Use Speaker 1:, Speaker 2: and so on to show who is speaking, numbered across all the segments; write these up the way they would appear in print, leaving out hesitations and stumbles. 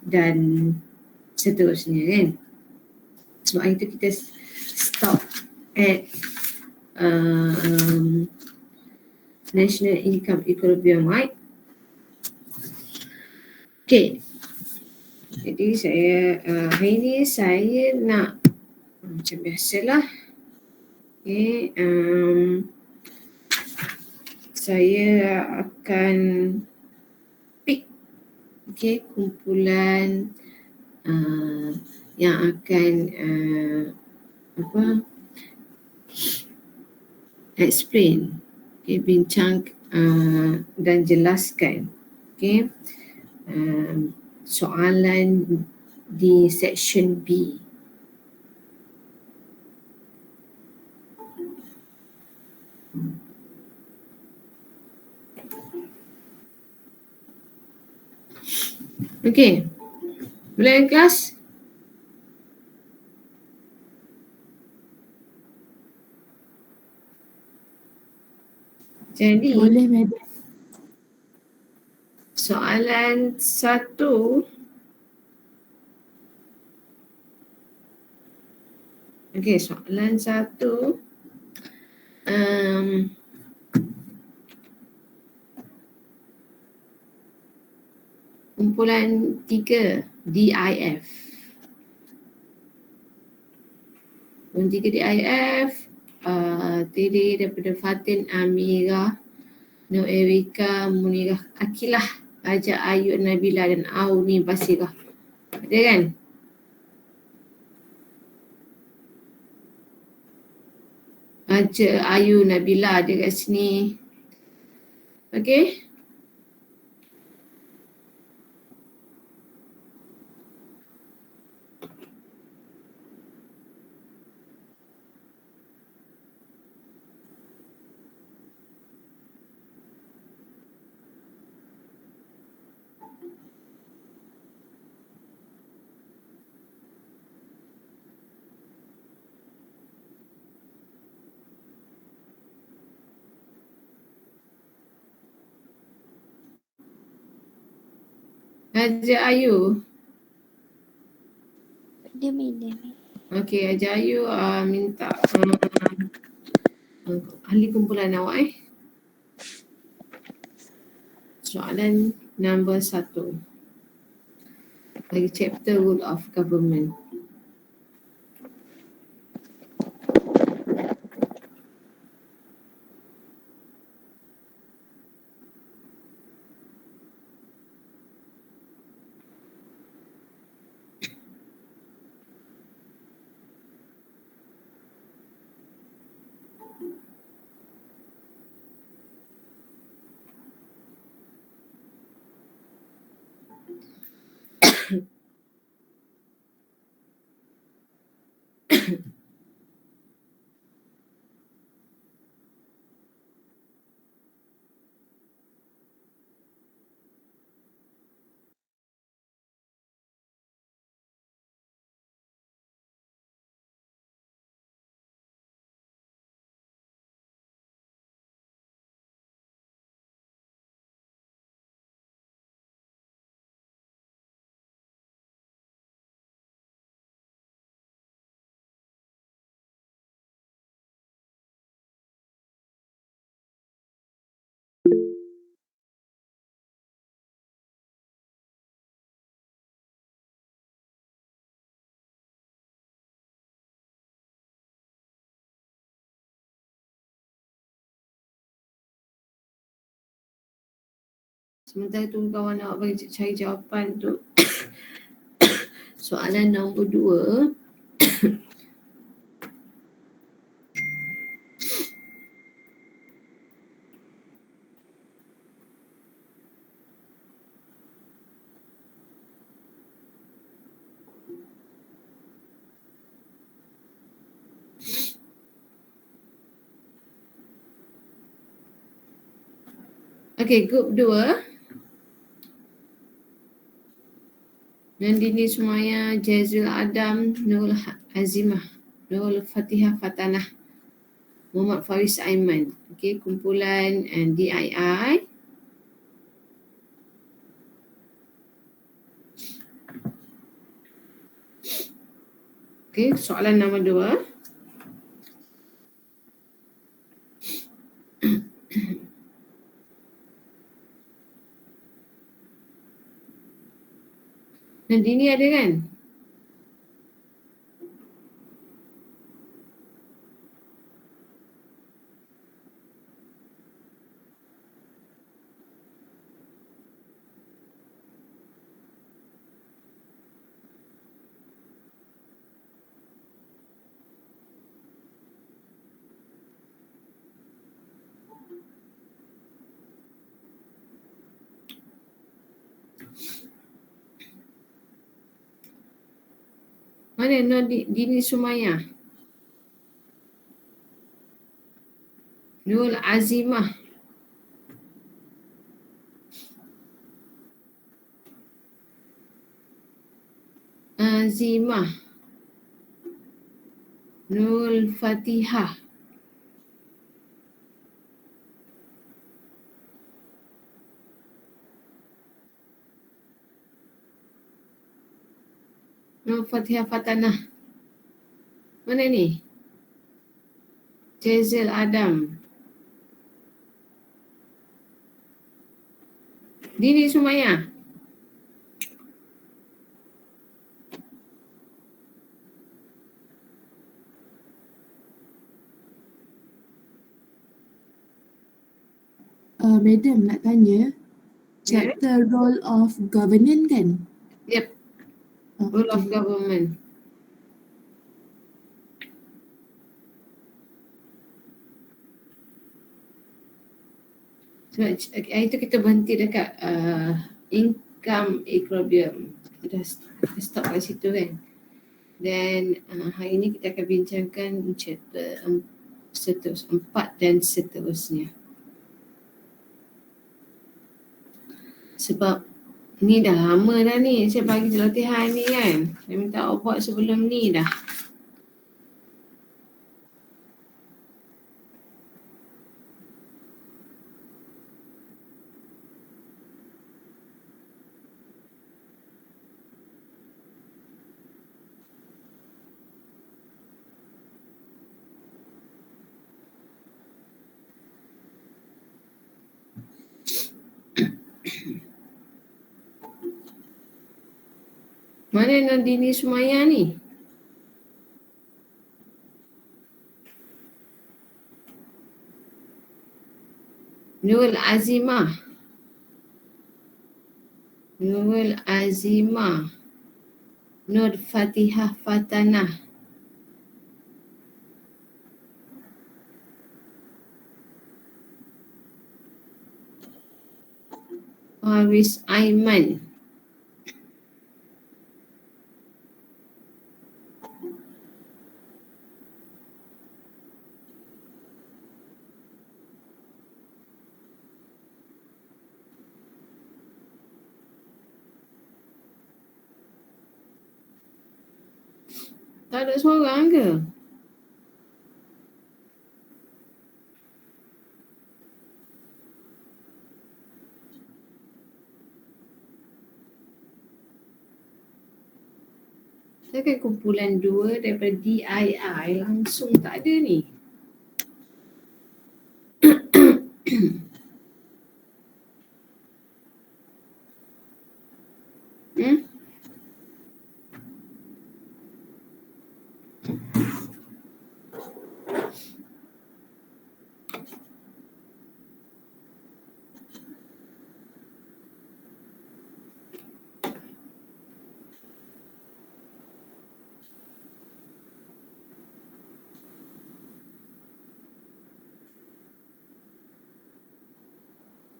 Speaker 1: dan seterusnya kan. Sebab itu kita stop at national income equilibrium, right? Okay. Jadi hari ni saya nak macam biasalah. Okay. Saya akan pick kumpulan yang akan explain, bincang dan jelaskan soalan di section B. Okey. Boleh kelas? Jadi
Speaker 2: boleh, madam.
Speaker 1: Soalan 1. Okey, soalan 1. Kumpulan 3 DIF. Kumpulan 3 DIF terdiri daripada Fatin Amirah, Nur Erika, Munirah Akilah, Haja Ayu Nabila dan Auni Basirah. Ada kan? Haja Ayu Nabila ada kat sini. Okey. Haja Ayu.
Speaker 2: Dia madam.
Speaker 1: Okey, Haja Ayu minta ahli kumpulan awak Soalan nombor 1. Bagi chapter Rule of Government. Sementara tunggu kawan awak bagi cari jawapan tu. Soalan nombor 2. Okey, group 2. Nandini Sumaya, Jazil Adam, Nurul Azimah, Nurul Fatihah Fatanah, Muhammad Faris Aiman. Okey, kumpulan DII. Okey, soalan nombor 2. Nadini ada kan? Mana Nadini Sumayah? Nurul Azimah. Azimah. Nurul Fatihah. Nurul Fatihah Fatanah. Mana ni? Jazil Adam. Dini Sumayah.
Speaker 2: Madam nak tanya, chapter role of governance kan?
Speaker 1: Yep. Role of government. Sebab itu kita berhenti dekat income equilibrium. Kita stop kat situ kan. Dan hari ini kita akan bincangkan chapter 4 dan seterusnya. Sebab ni dah lama dah ni saya bagi latihan ni kan. Saya minta awak buat sebelum ni dah. Mana Nadini Sumayah ni? Nurul Azimah. Nurul Azimah. Nur Fatihah Fatanah. Haris Aiman. Tak ada seorang ke? Saya kan kumpulan 2 daripada DII langsung tak ada ni.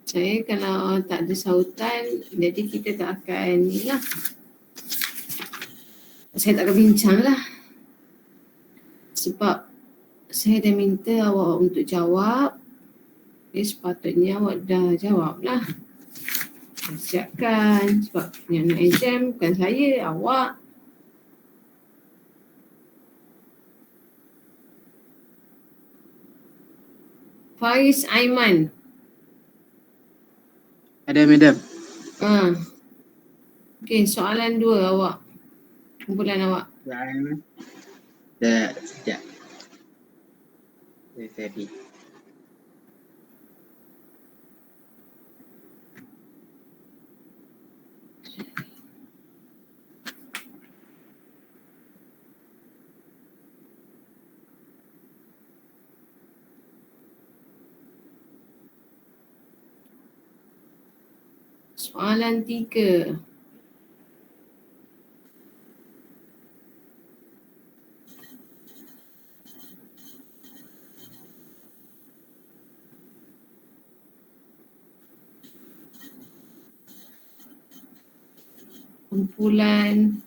Speaker 1: Saya kalau tak ada sautan, jadi kita tak akan ni lah. Saya tak akan bincang lah. Sebab saya dah minta awak untuk jawab. Sepatutnya awak dah jawab lah. Siapkan. Sebab yang nak exam bukan saya, awak. Faris Aiman.
Speaker 3: Ada madam.
Speaker 1: Okey, soalan 2 awak. Kumpulan awak.
Speaker 3: Sekejap. Very.
Speaker 1: Soalan 3. Kumpulan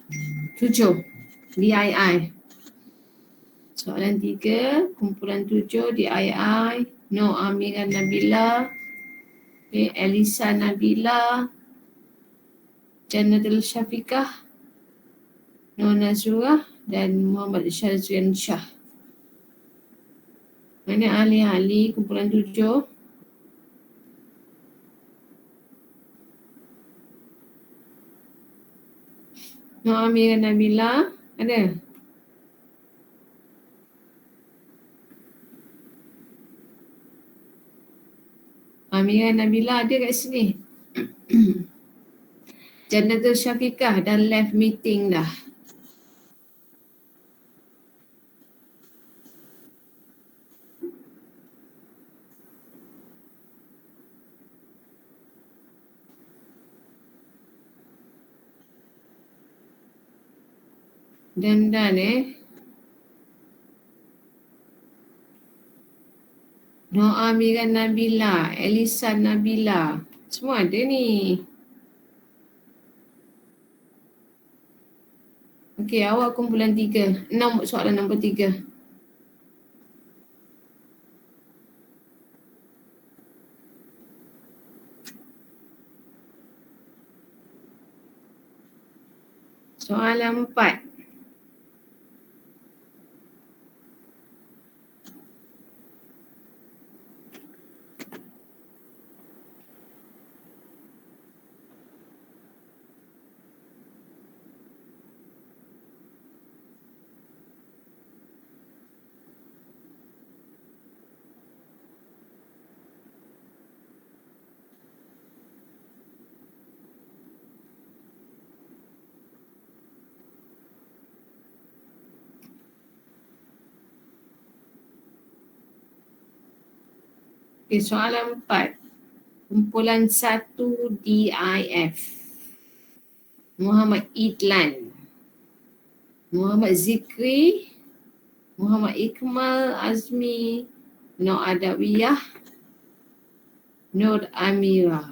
Speaker 1: 7 DII. Soalan 3, kumpulan 7 DII, Nur Amira Nabila, Elisa Nabila, Jannatul Syafiqah, Nur Nazurah dan Muhammad Syazrian Shah. Mana ahli-ahli kumpulan 7? Nur Amira Nabila ada? Amira Nabila ada kat sini. Jannatul Syafiqah dah left meeting dah. Dan Nur Amira Nabila, Elisa Nabila, semua ada ni. Okey, awak kumpulan 3. Soalan nombor 3. Soalan 4. Okay, soalan 4. Kumpulan 1 DIF. Muhammad Idlan, Muhammad Zikri, Muhammad Ikmal Azmi, Nur Adawiyah, Nur Amira.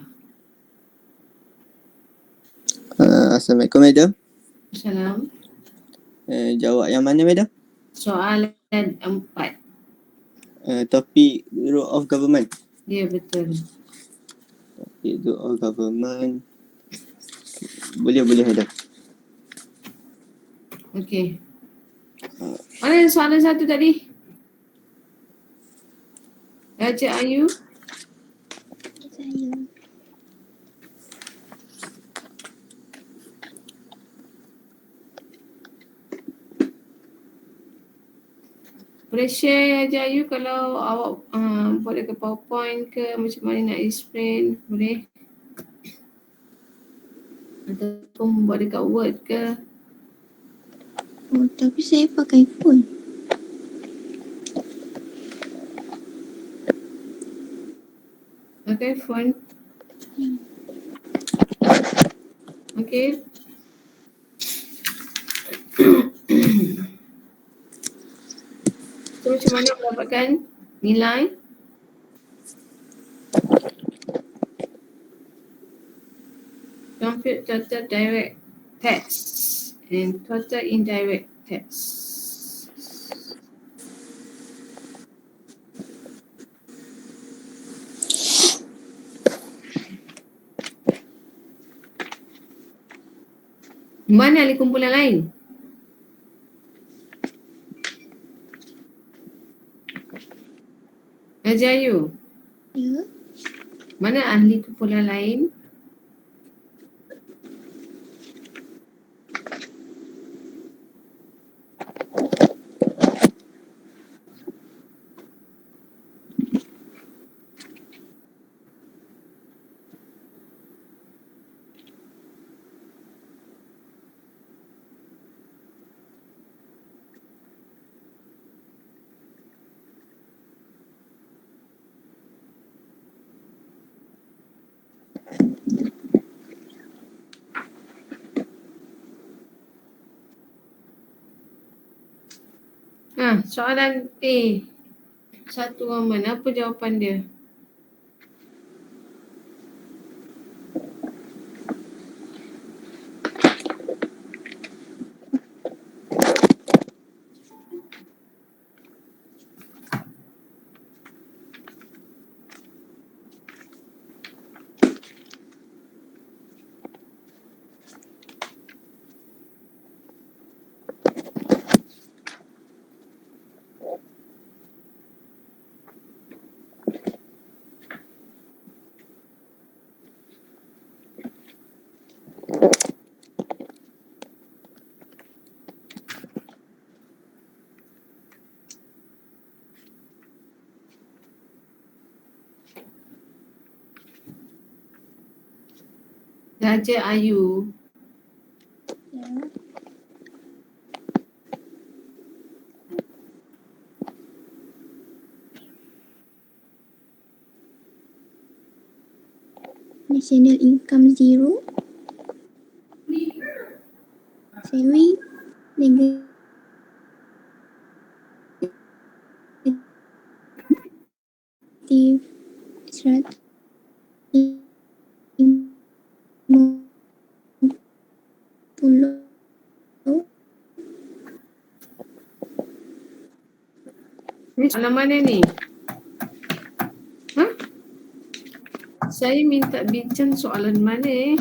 Speaker 3: Assalamualaikum, Madam.
Speaker 1: Salam.
Speaker 3: Jawab yang mana, Madam?
Speaker 1: Soalan 4.
Speaker 3: Topik Bureau of Government.
Speaker 1: Ya, betul.
Speaker 3: Topik Bureau of Government. Boleh, Madam.
Speaker 1: Okey. Mana soalan 1 tadi? Raja Ayu.
Speaker 2: Saya.
Speaker 1: Boleh share Raja Ayu kalau awak buat dekat PowerPoint ke macam mana nak explain, boleh? Ataupun buat dekat Word ke?
Speaker 2: Oh, tapi saya pakai phone.
Speaker 1: Pakai phone. Okey. So macam mana mendapatkan nilai? Compute total direct tax and total indirect tax. Mana ahli kumpulan lain? Raja Ayu,
Speaker 2: Ya.
Speaker 1: mana ahli kumpulan lain? Soalan A. Satu Rahman, apa jawapan dia? Raja Ayu.
Speaker 4: Ya. National income zero. Saving negative pulau.
Speaker 1: Ni soalan mana ni? Saya minta bincang soalan mana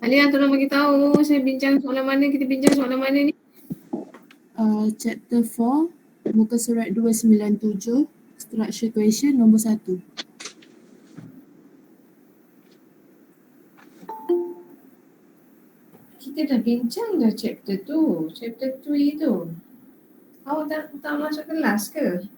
Speaker 1: Alia, tolong bagi tahu saya bincang soalan mana, kita bincang soalan mana ni?
Speaker 2: Chapter 4, muka surat 297, structure question nombor 1.
Speaker 1: Kita dah bincang dah chapter tu, chapter 3 tu. Awak tak masuk kelas ke?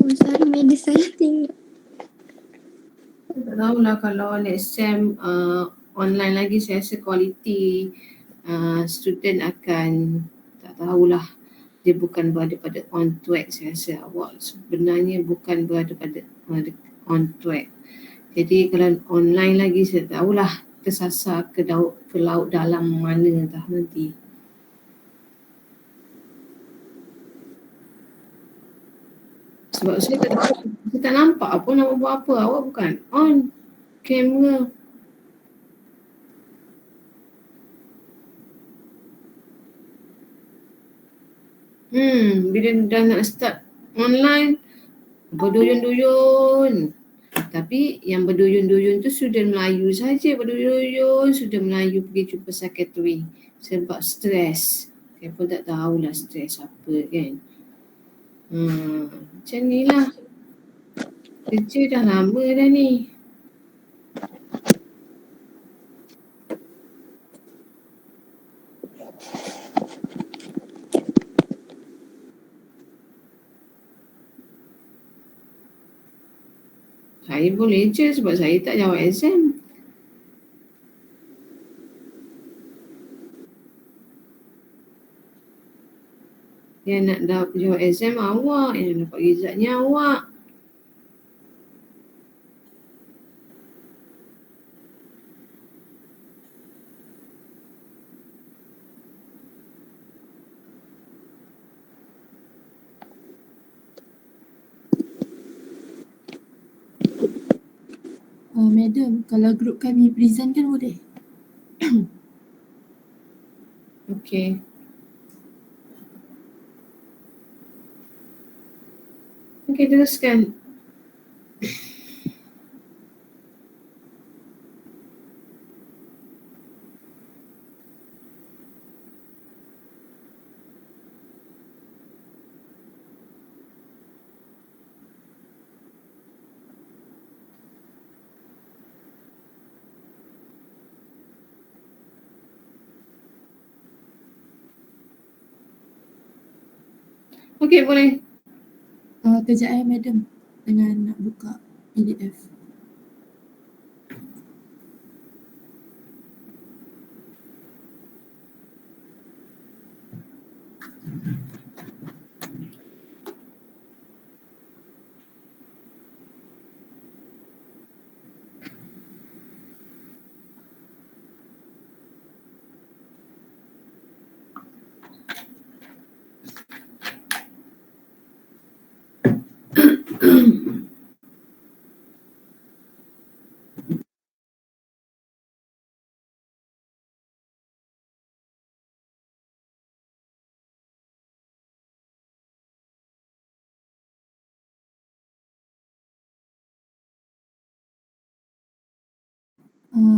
Speaker 4: Oh, sorry, media saya tengok.
Speaker 1: Tak tahulah kalau next sem online lagi, saya rasa kualiti student akan, tak tahulah, dia bukan berada pada on track. Saya rasa awak sebenarnya bukan berada pada on track. Jadi kalau online lagi, saya tahulah tersasar ke laut dalam mana dah nanti. Sebab saya tak nampak apa nak buat apa. Awak bukan on kamera. Bila dah nak start online, berduyun-duyun. Tapi yang berduyun-duyun tu student Melayu saja, berduyun student Melayu pergi jumpa sekretari sebab stres. Saya pun tak tahulah stres apa kan. Macam ni lah. Kerja dah lama dah ni. Saya boleh je sebab saya tak jawab exam. Yang nak jawab exam awak, yang dapat resultnya awak.
Speaker 2: Madam, kalau grup kami present kan boleh?
Speaker 1: Okey. Okey, teruskan. Okey, boleh.
Speaker 2: Kejap madam, dengan nak buka PDF.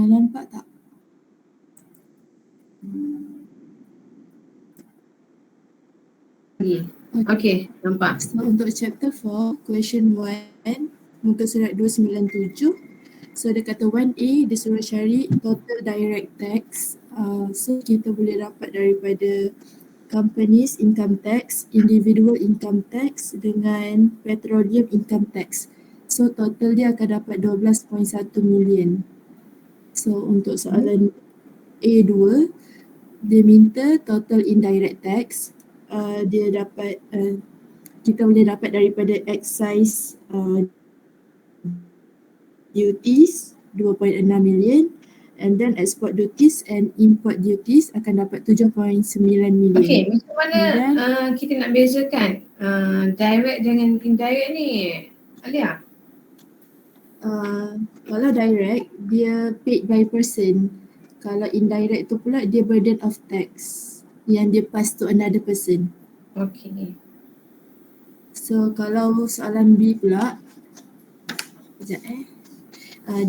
Speaker 2: Nampak tak?
Speaker 1: Okey. Okey, nampak.
Speaker 2: So untuk chapter 4, question 1, muka surat 297. So dia kata 1A, dia suruh cari total direct tax. So kita boleh dapat daripada companies income tax, individual income tax dengan petroleum income tax. So total dia akan dapat 12.1 million. So untuk soalan A2, dia minta total indirect tax. Dia dapat kita boleh dapat daripada excise duties 2.6 million, and then export duties and import duties akan dapat 7.9 million.
Speaker 1: Okey, macam mana
Speaker 2: And
Speaker 1: kita nak bezakan direct dengan indirect ni, Alia?
Speaker 2: Kalau direct dia paid by person. Kalau indirect tu pula dia burden of tax yang dia pass to another person.
Speaker 1: Okey.
Speaker 2: So kalau soalan B pula, sekejap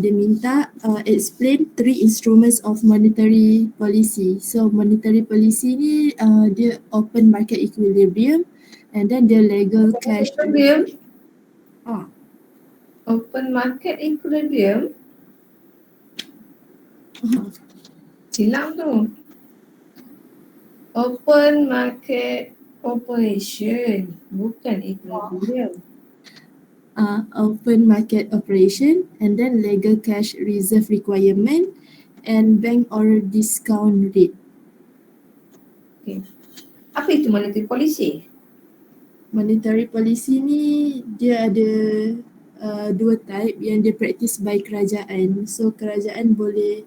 Speaker 2: dia minta explain 3 instruments of monetary policy. So monetary policy ni dia open market equilibrium, and then dia legal cash.
Speaker 1: Equilibrium?
Speaker 2: Ah,
Speaker 1: Open market equilibrium? Silap tu. Open market operation, bukan equilibrium.
Speaker 2: open market operation, and then legal cash reserve requirement, and bank or discount rate.
Speaker 1: Apa itu monetary policy?
Speaker 2: Monetary policy ni dia ada dua type yang dia practice by kerajaan. So kerajaan boleh,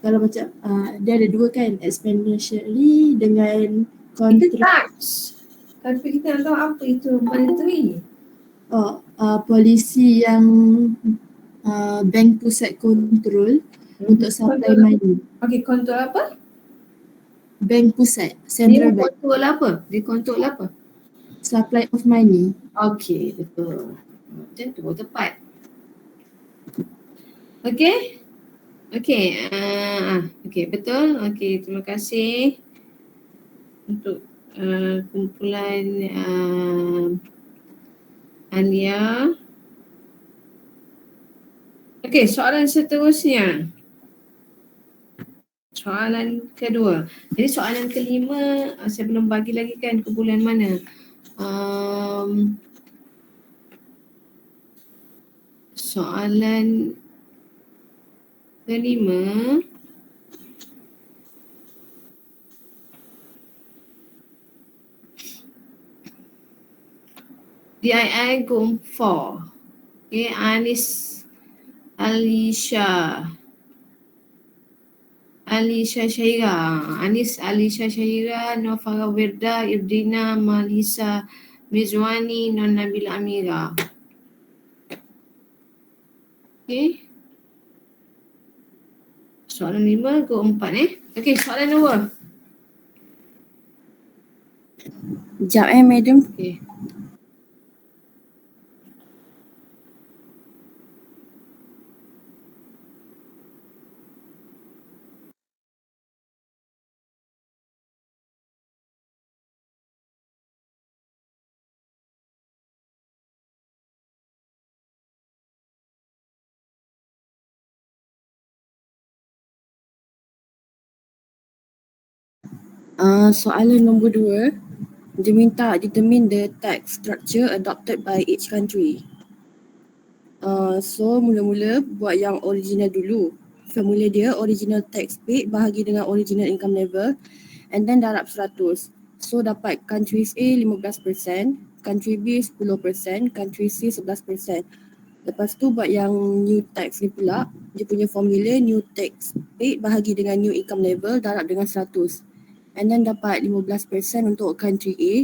Speaker 2: kalau macam dia ada dua kan, expenditure dengan
Speaker 1: Itu
Speaker 2: kontrak.
Speaker 1: tax. Tapi kita nak tahu apa itu monetary.
Speaker 2: Polisi yang bank pusat kontrol untuk supply money.
Speaker 1: Okey, kontrol apa?
Speaker 2: Bank pusat,
Speaker 1: Dia
Speaker 2: central bank,
Speaker 1: kontrol apa? Dia kontrol apa?
Speaker 2: supply of money.
Speaker 1: Okey, betul. Macam tu tepat. Okey? Okey, okey, betul. Okey, terima kasih untuk kumpulan Alia. Okey, soalan seterusnya. Soalan kedua. Jadi soalan kelima saya belum bagi lagi kan ke bulan mana. Soalan kelima. DII Group 4. Okay, Anis Alisha Syahira, Anis Alisha Syahira, Nofara Wirda, Irdina Malisa Mizwani, Non Nabila Amira. Okay. Soalan 5 ke 4 Okay, soalan 2.
Speaker 5: Sekejap madam.
Speaker 1: Okay.
Speaker 5: Soalan nombor 2. dia minta determine the tax structure adopted by each country. So mula-mula buat yang original dulu. Formula dia original tax paid bahagi dengan original income level and then darab 100. So dapat country A 15%, country B 10%, country C 11%. Lepas tu buat yang new tax ni pula, dia punya formula new tax paid bahagi dengan new income level darab dengan 100. And then dapat 15% untuk country A,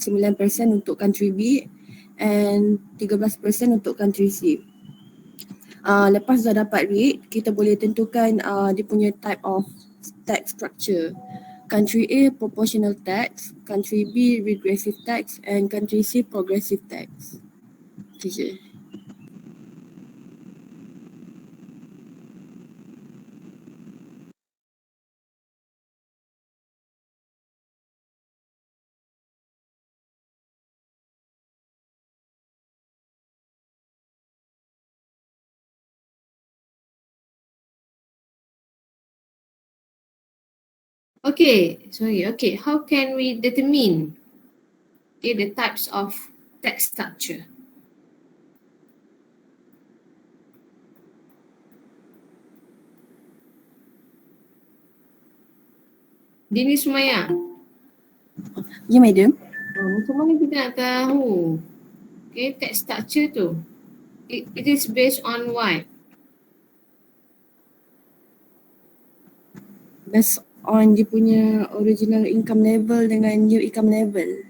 Speaker 5: 9% untuk country B and 13% untuk country C. Lepas dah dapat rate, kita boleh tentukan dia punya type of tax structure. Country A proportional tax, country B regressive tax and country C progressive tax. Itu je.
Speaker 1: Okay, how can we determine the types of tax structure? Dini Sumaya,
Speaker 5: Ya, madam.
Speaker 1: macam mana kita nak tahu tax structure tu? It is based on what?
Speaker 5: Based on dia punya original income level dengan new income level.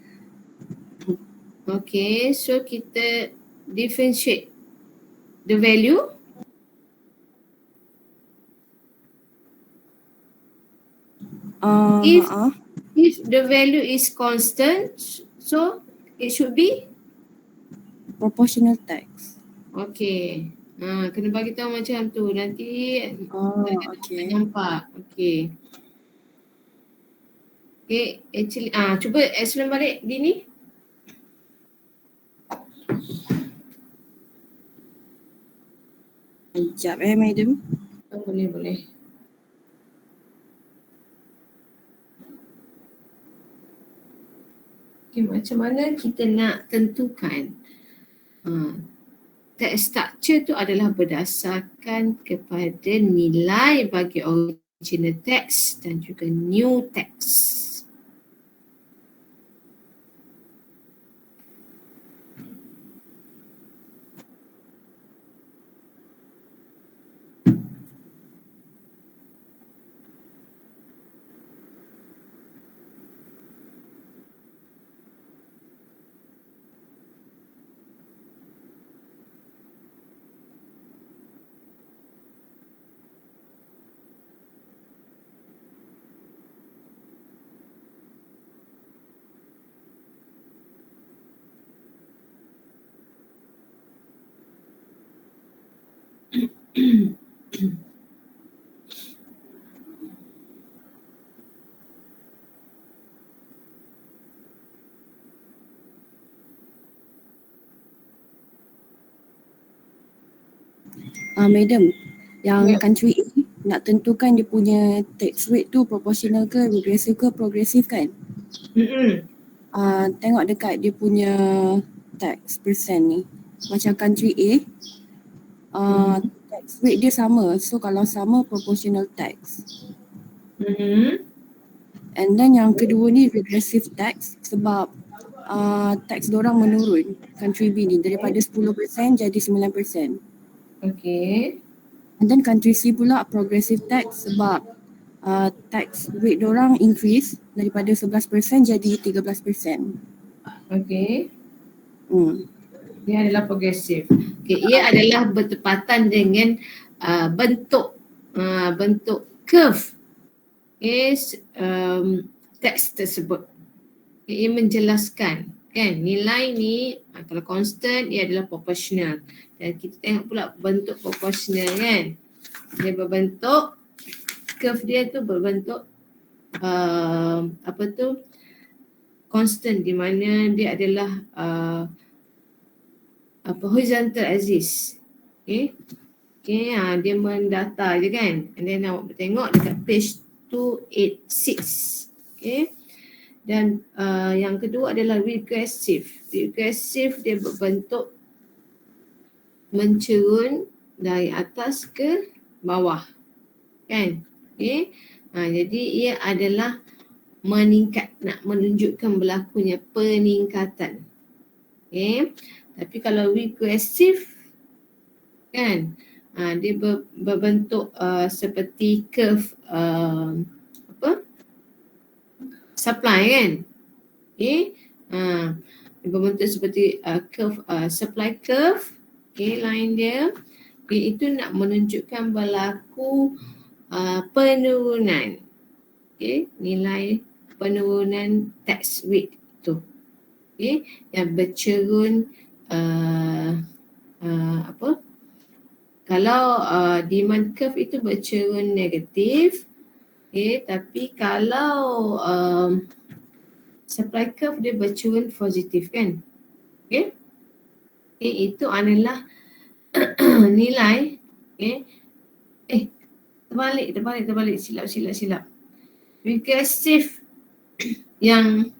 Speaker 1: Okay, so kita differentiate the value. If- If the value is constant, so it should be
Speaker 5: Proportional tax.
Speaker 1: okay. Kena bagi tahu macam tu, nanti
Speaker 5: Okay.
Speaker 1: nampak. Okay, actually cuba explain balik Dini.
Speaker 5: Sekejap madam.
Speaker 1: Boleh. Okay, macam mana kita nak tentukan tax structure tu adalah berdasarkan kepada nilai bagi original tax dan juga new tax.
Speaker 5: Madam, yang
Speaker 1: Ya.
Speaker 5: country A nak tentukan dia punya tax rate tu proportional ke, regressive ke, progressive kan? Tengok dekat dia punya tax percent ni. Macam country A, tax rate dia sama. So kalau sama, proportional tax. And then yang kedua ni regressive tax sebab tax diorang menurun country B ni daripada 10% jadi 9%.
Speaker 1: Okay.
Speaker 5: And then country C pula progressive tax sebab tax rate diorang increase daripada 11% jadi 13%.
Speaker 1: Okay.
Speaker 5: Dia
Speaker 1: adalah progresif. Okay, ia adalah bertepatan dengan bentuk curve tax tersebut. Ia menjelaskan kan nilai ni kalau constant ia adalah proportional dan kita tengok pula bentuk proportional kan. Dia berbentuk curve dia tu berbentuk constant di mana dia adalah horizontal axis. Dia mendata je kan. And then awak tengok dekat page 286. Dan yang kedua adalah regressive. Regressive dia berbentuk mencerun dari atas ke bawah, kan? Okay. Jadi ia adalah meningkat, nak menunjukkan berlakunya peningkatan. Okay. Tapi kalau regressive, kan, dia berbentuk seperti curve supply, kan. Okay. Dia berbentuk seperti curve, supply curve. Okay, line dia. Okay, itu nak menunjukkan berlaku penurunan. Okay, nilai penurunan tax rate tu. Okay, yang bercerun kalau demand curve itu bercerun negatif. Okay, tapi kalau supply curve dia bercerun positif, kan. Okay. Okay, itu adalah nilai. Okay. Terbalik. Silap. Regressive yang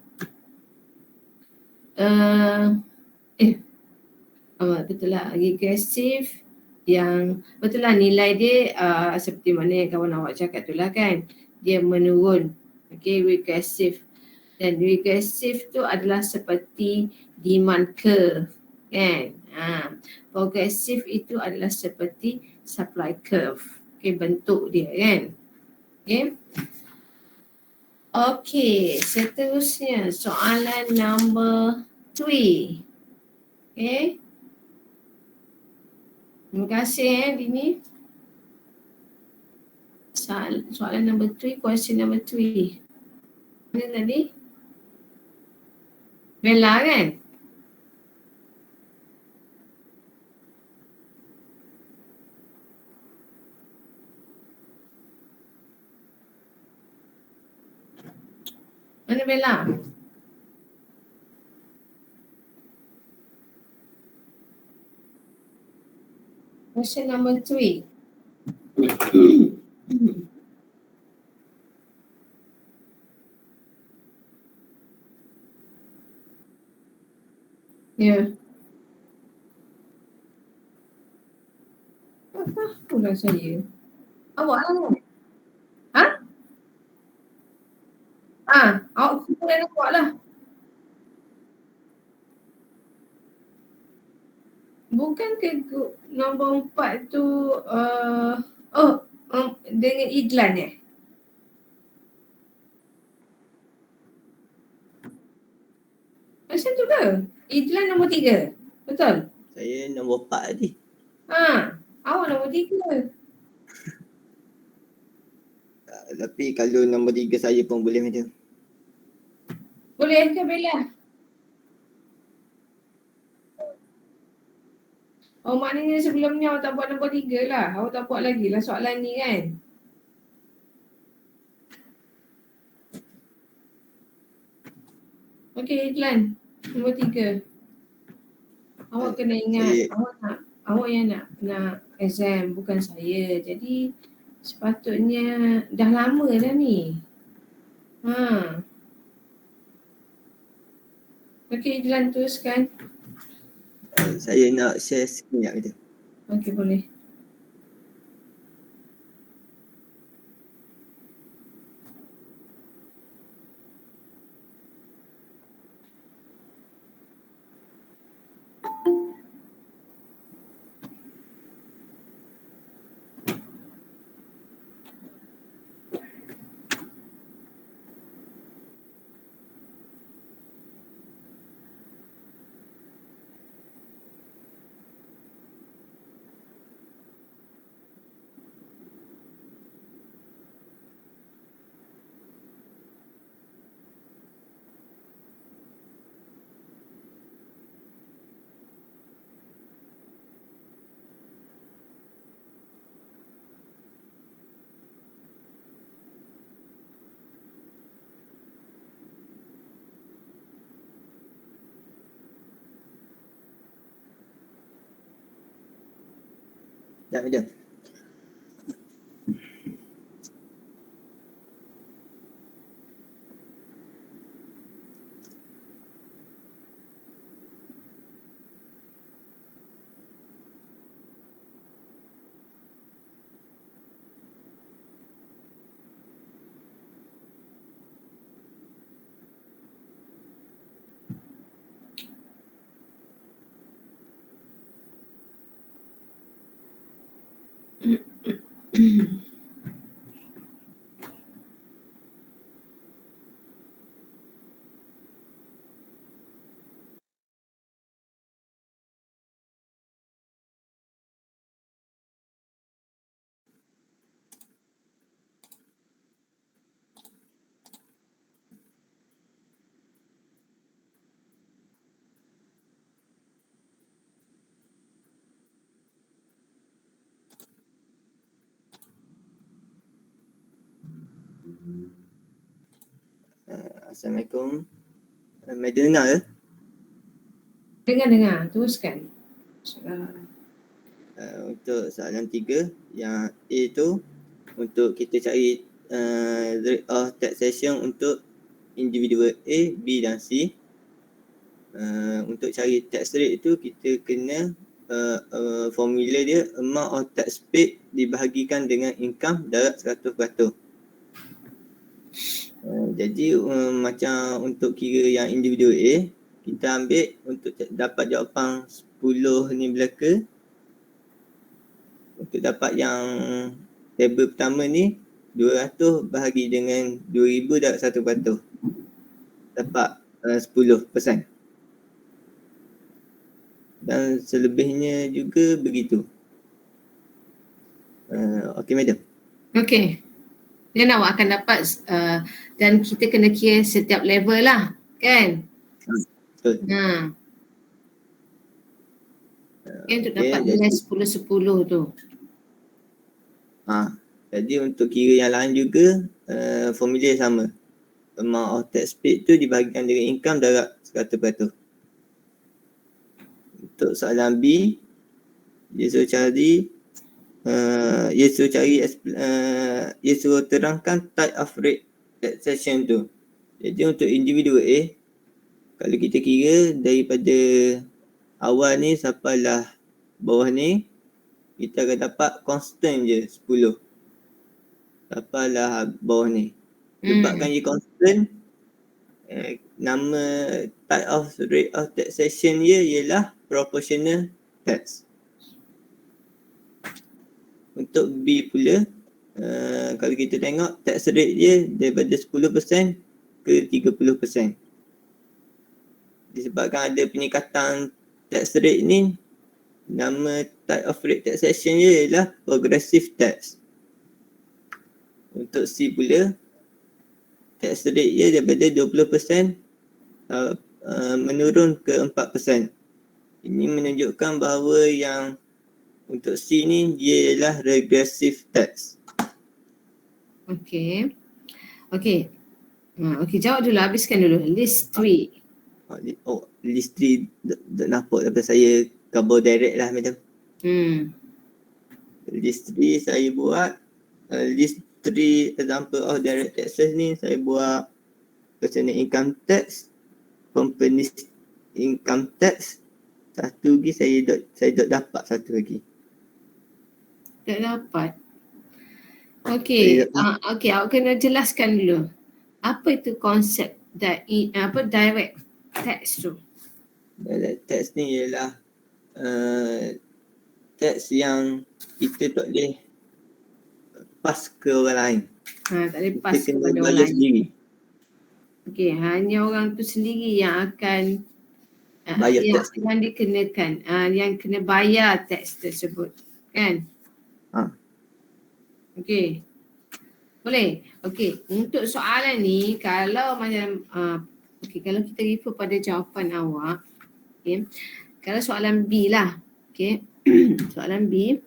Speaker 1: betul lah, regressive yang betul lah, nilai dia seperti mana yang kawan awak cakap tu lah, kan, dia menurun. Okay, regressive. Dan regressive tu adalah seperti demand curve, kan. Progressive itu adalah seperti supply curve. Okay, bentuk dia, kan. Okay, seterusnya soalan number 3. Okay. Terima kasih Dini. Soalan number 3, question number 3. Mana tadi? Bella, kan? Mana Bella? Question number 3. Ya. Apa lah saya? Awak lah. Awak kemudian awak lah. Bukan ke nombor 4 tu dengan iklan macam tu ke? Iklan nombor 3. Betul?
Speaker 3: Saya nombor 4 tadi.
Speaker 1: Awak nombor 3.
Speaker 3: Tapi kalau nombor 3 saya pun boleh macam.
Speaker 1: Boleh ke Bella? Maknanya sebelumnya awak tak buat nombor 3 lah. Awak tak buat lagi lah soalan ni, kan? Okey, iklan nombor 3. Awak kena ingat, awak yang nak exam, bukan saya. Jadi sepatutnya dah lama dah ni. Okey, iklan teruskan.
Speaker 3: Saya nak share sekejap je.
Speaker 1: Okey, boleh.
Speaker 3: Sekejap je. Assalamualaikum. Madam dengar ke?
Speaker 1: Dengar, teruskan.
Speaker 3: Untuk soalan 3 yang A tu untuk kita cari rate of taxation untuk individual A, B dan C. Untuk cari tax rate tu kita kena formula dia amount of tax paid dibahagikan dengan income darab 100%. Jadi macam untuk kira yang individual A, kita ambil untuk dapat jawapan 10 ni belaka. Untuk dapat yang tabel pertama ni 200 bahagi dengan 2000 darab 1%. Dapat 10%. Dan selebihnya juga begitu. Okey madam.
Speaker 1: Okey. Dan awak akan dapat dan kita kena kira setiap level lah, kan?
Speaker 3: Betul.
Speaker 1: Untuk dapat nilai 10-10 tu.
Speaker 3: Jadi untuk kira yang lain juga formula sama. Amount of tax paid tu dibahagikan dengan income darab 100%. Untuk soalan B, dia suruh terangkan type of rate taxation tu. Jadi untuk individual A, kalau kita kira daripada awal ni sampailah bawah ni, kita akan dapat constant je 10. Sampailah bawah ni. Sebabkan dia constant, nama type of rate of taxation dia ialah proportional tax. Untuk B pula, kalau kita tengok tax rate dia daripada 10% ke 30%. Disebabkan ada peningkatan tax rate ni, nama type of rate taxation dia ialah progressive tax. Untuk C pula, tax rate dia daripada 20% menurun ke 4%. Ini menunjukkan bahawa yang untuk C ni dia ialah regressive tax.
Speaker 1: Okey, jawab dulu, habiskan dulu. List 3.
Speaker 3: List 3 tak nampak daripada saya cover direct lah madam. List 3 saya buat, list 3 example of direct taxes ni saya buat personal income tax, company income tax. Satu lagi saya tak dapat satu lagi.
Speaker 1: Tak dapat. Okey, awak kena jelaskan dulu. Apa itu konsep direct tax tu?
Speaker 3: Direct tax ni ialah tax yang kita tak boleh pass ke orang lain.
Speaker 1: Tak boleh pass
Speaker 3: kita
Speaker 1: kepada
Speaker 3: kena
Speaker 1: orang
Speaker 3: bayar
Speaker 1: lain.
Speaker 3: sendiri.
Speaker 1: Okey, hanya orang tu sendiri yang akan
Speaker 3: Bayar tax.
Speaker 1: yang dikenakan, yang kena bayar tax tersebut, kan? Okey. Boleh? Okey, untuk soalan ni kalau macam kalau kita refer pada jawapan awak, okey. Kalau soalan B lah, okey. Soalan B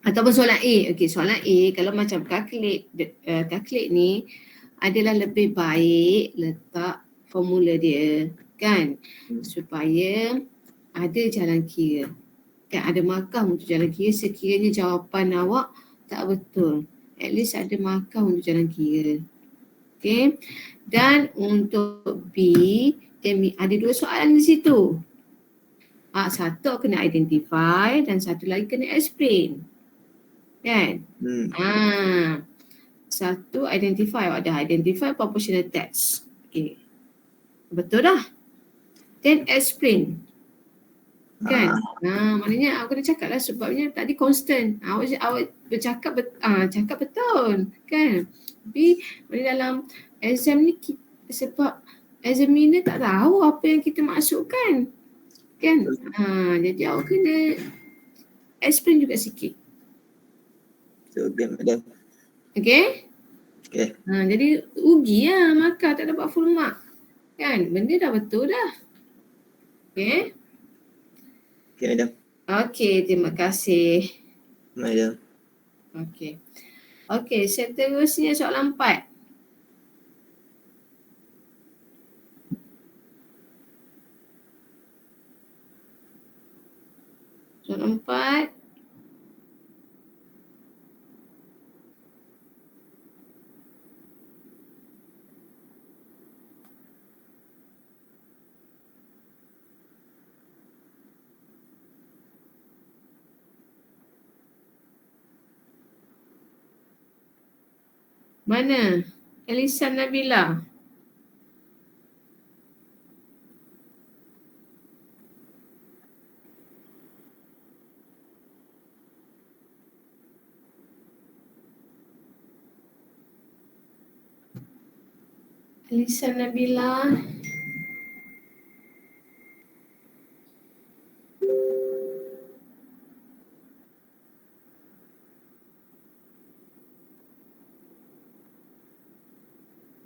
Speaker 1: ataupun soalan A. Okey, soalan A kalau macam calculate ni adalah lebih baik letak formula dia, kan? Supaya ada jalan kira. Kan ada markah untuk jalan kira sekiranya jawapan awak tak betul. At least ada markah untuk jalan kira. Okay. Dan untuk B, ada 2 soalan di situ. Satu kena identify dan satu lagi kena explain. Kan? Satu identify, awak dah identify proportional tax. Okay. Betul dah. Then explain. Kan? Maknanya awak kena cakap lah sebabnya tadi constant. Awak bercakap cakap betul, kan? Tapi dalam exam ni sebab examiner tak tahu apa yang kita maksudkan, kan? Jadi awak kena explain juga sikit.
Speaker 3: Okay madam.
Speaker 1: Okay?
Speaker 3: Okay.
Speaker 1: Jadi rugi lah markah tak dapat full mark. Kan? Benda dah betul dah. Okay?
Speaker 3: Okay madam.
Speaker 1: Okay, terima kasih.
Speaker 3: Madam.
Speaker 1: Okay. Okey, seterusnya soalan 4. Soalan 4. Mana? Elisa Nabila. Elisa Nabila.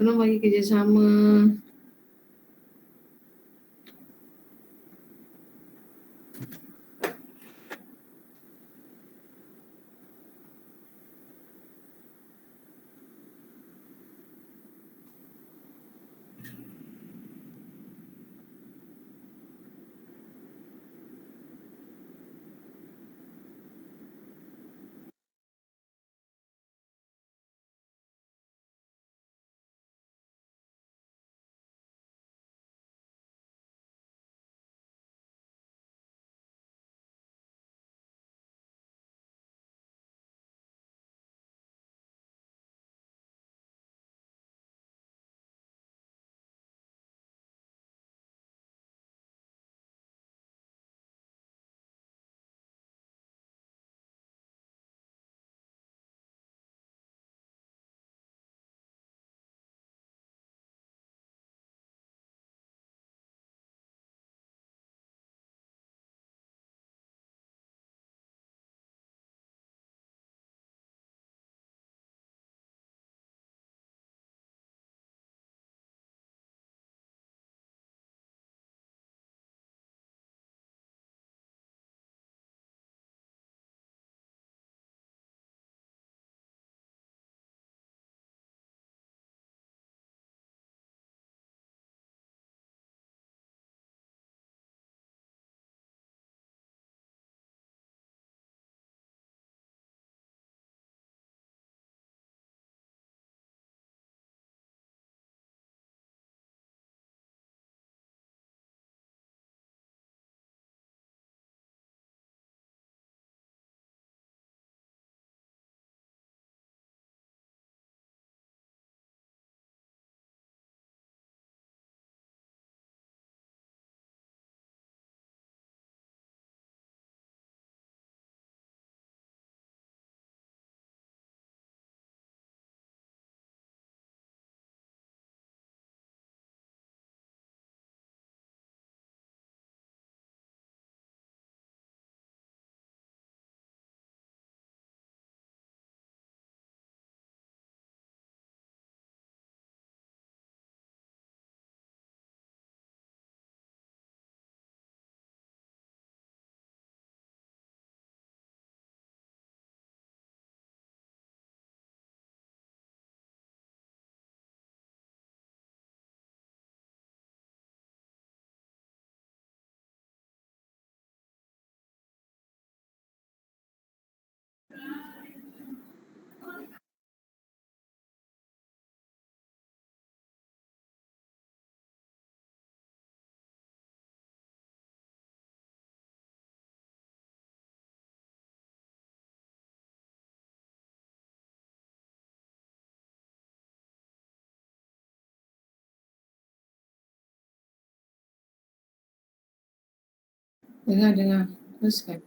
Speaker 1: Tolong bagi kerjasama. Dengar. Teruskan.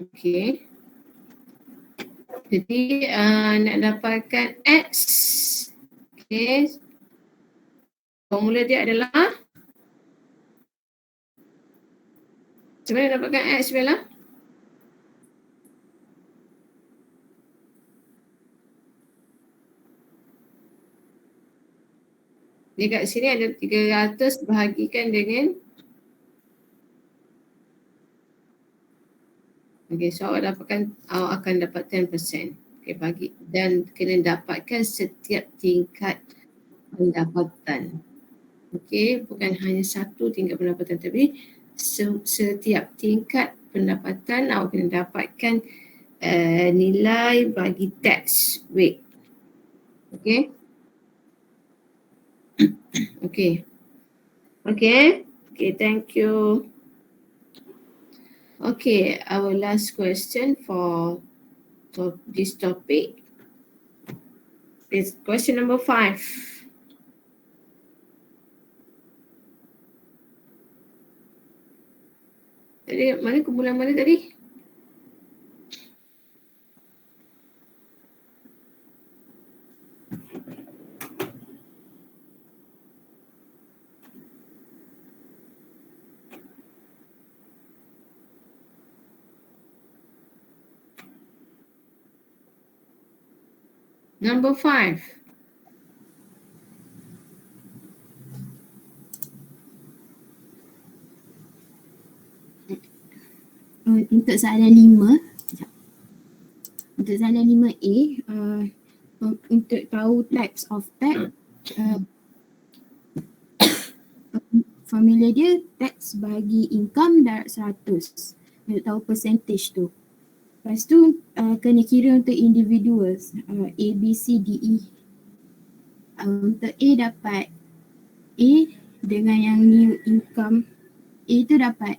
Speaker 1: Okay. Jadi nak dapatkan X. Okay. Formula dia adalah macam mana dapatkan X, Bella? Dia kat sini ada 300 bahagikan dengan okay, so awak akan dapat 10%. Okay, bagi dan kena dapatkan setiap tingkat pendapatan. Okay, bukan hanya satu tingkat pendapatan tapi setiap tingkat pendapatan awak kena dapatkan nilai bagi tax rate. Okay. Okay. Okay. Okay, thank you. Okay, our last question for this topic is question number 5. Tadi mana kumpulan mana tadi? Number 5.
Speaker 2: Untuk soalan 5, untuk soalan 5A, untuk tahu types of tax, formula dia tax bagi income darab 100. Untuk tahu percentage tu. Lepas tu kena kira untuk individuals, A, B, C, D, E. Untuk A dapat A dengan yang new income, A tu dapat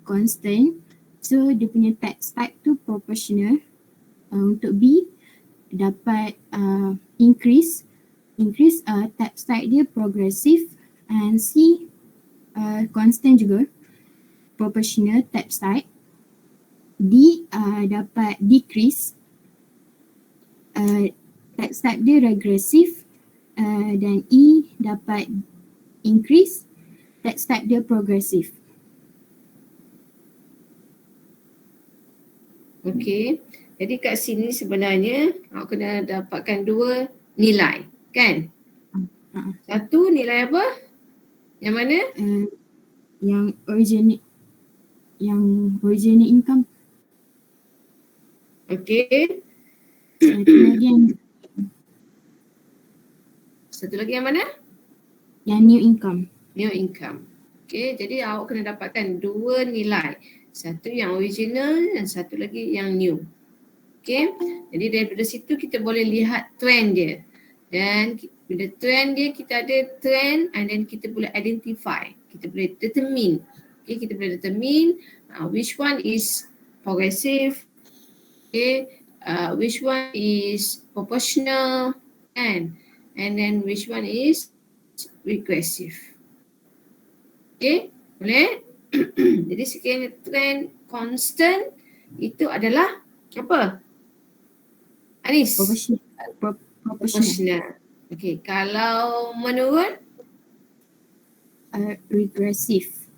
Speaker 2: constant, so dia punya tax type tu proportional. Untuk B dapat increase tax type dia progressive, and C constant juga proportional tax type. D dapat decrease, tax type dia regressive, dan E dapat increase, tax type dia progressive.
Speaker 1: Okay, jadi kat sini sebenarnya awak kena dapatkan 2 nilai, kan? Satu nilai apa? Yang mana?
Speaker 2: Yang original income.
Speaker 1: Okay. Satu lagi yang mana?
Speaker 2: Yang new income.
Speaker 1: New income. Okay, jadi awak kena dapatkan 2 nilai. Satu yang original dan satu lagi yang new. Okay, jadi daripada situ kita boleh lihat trend dia. Dan bila trend dia, kita ada trend and then kita boleh identify. Kita boleh determine. Okay, kita boleh determine which one is progressive. Okay, which one is proportional, and then which one is regressive. Okay, boleh? Jadi sekiranya trend constant itu adalah apa? Anis? Proportional. Okay, kalau menurun?
Speaker 2: Regressive.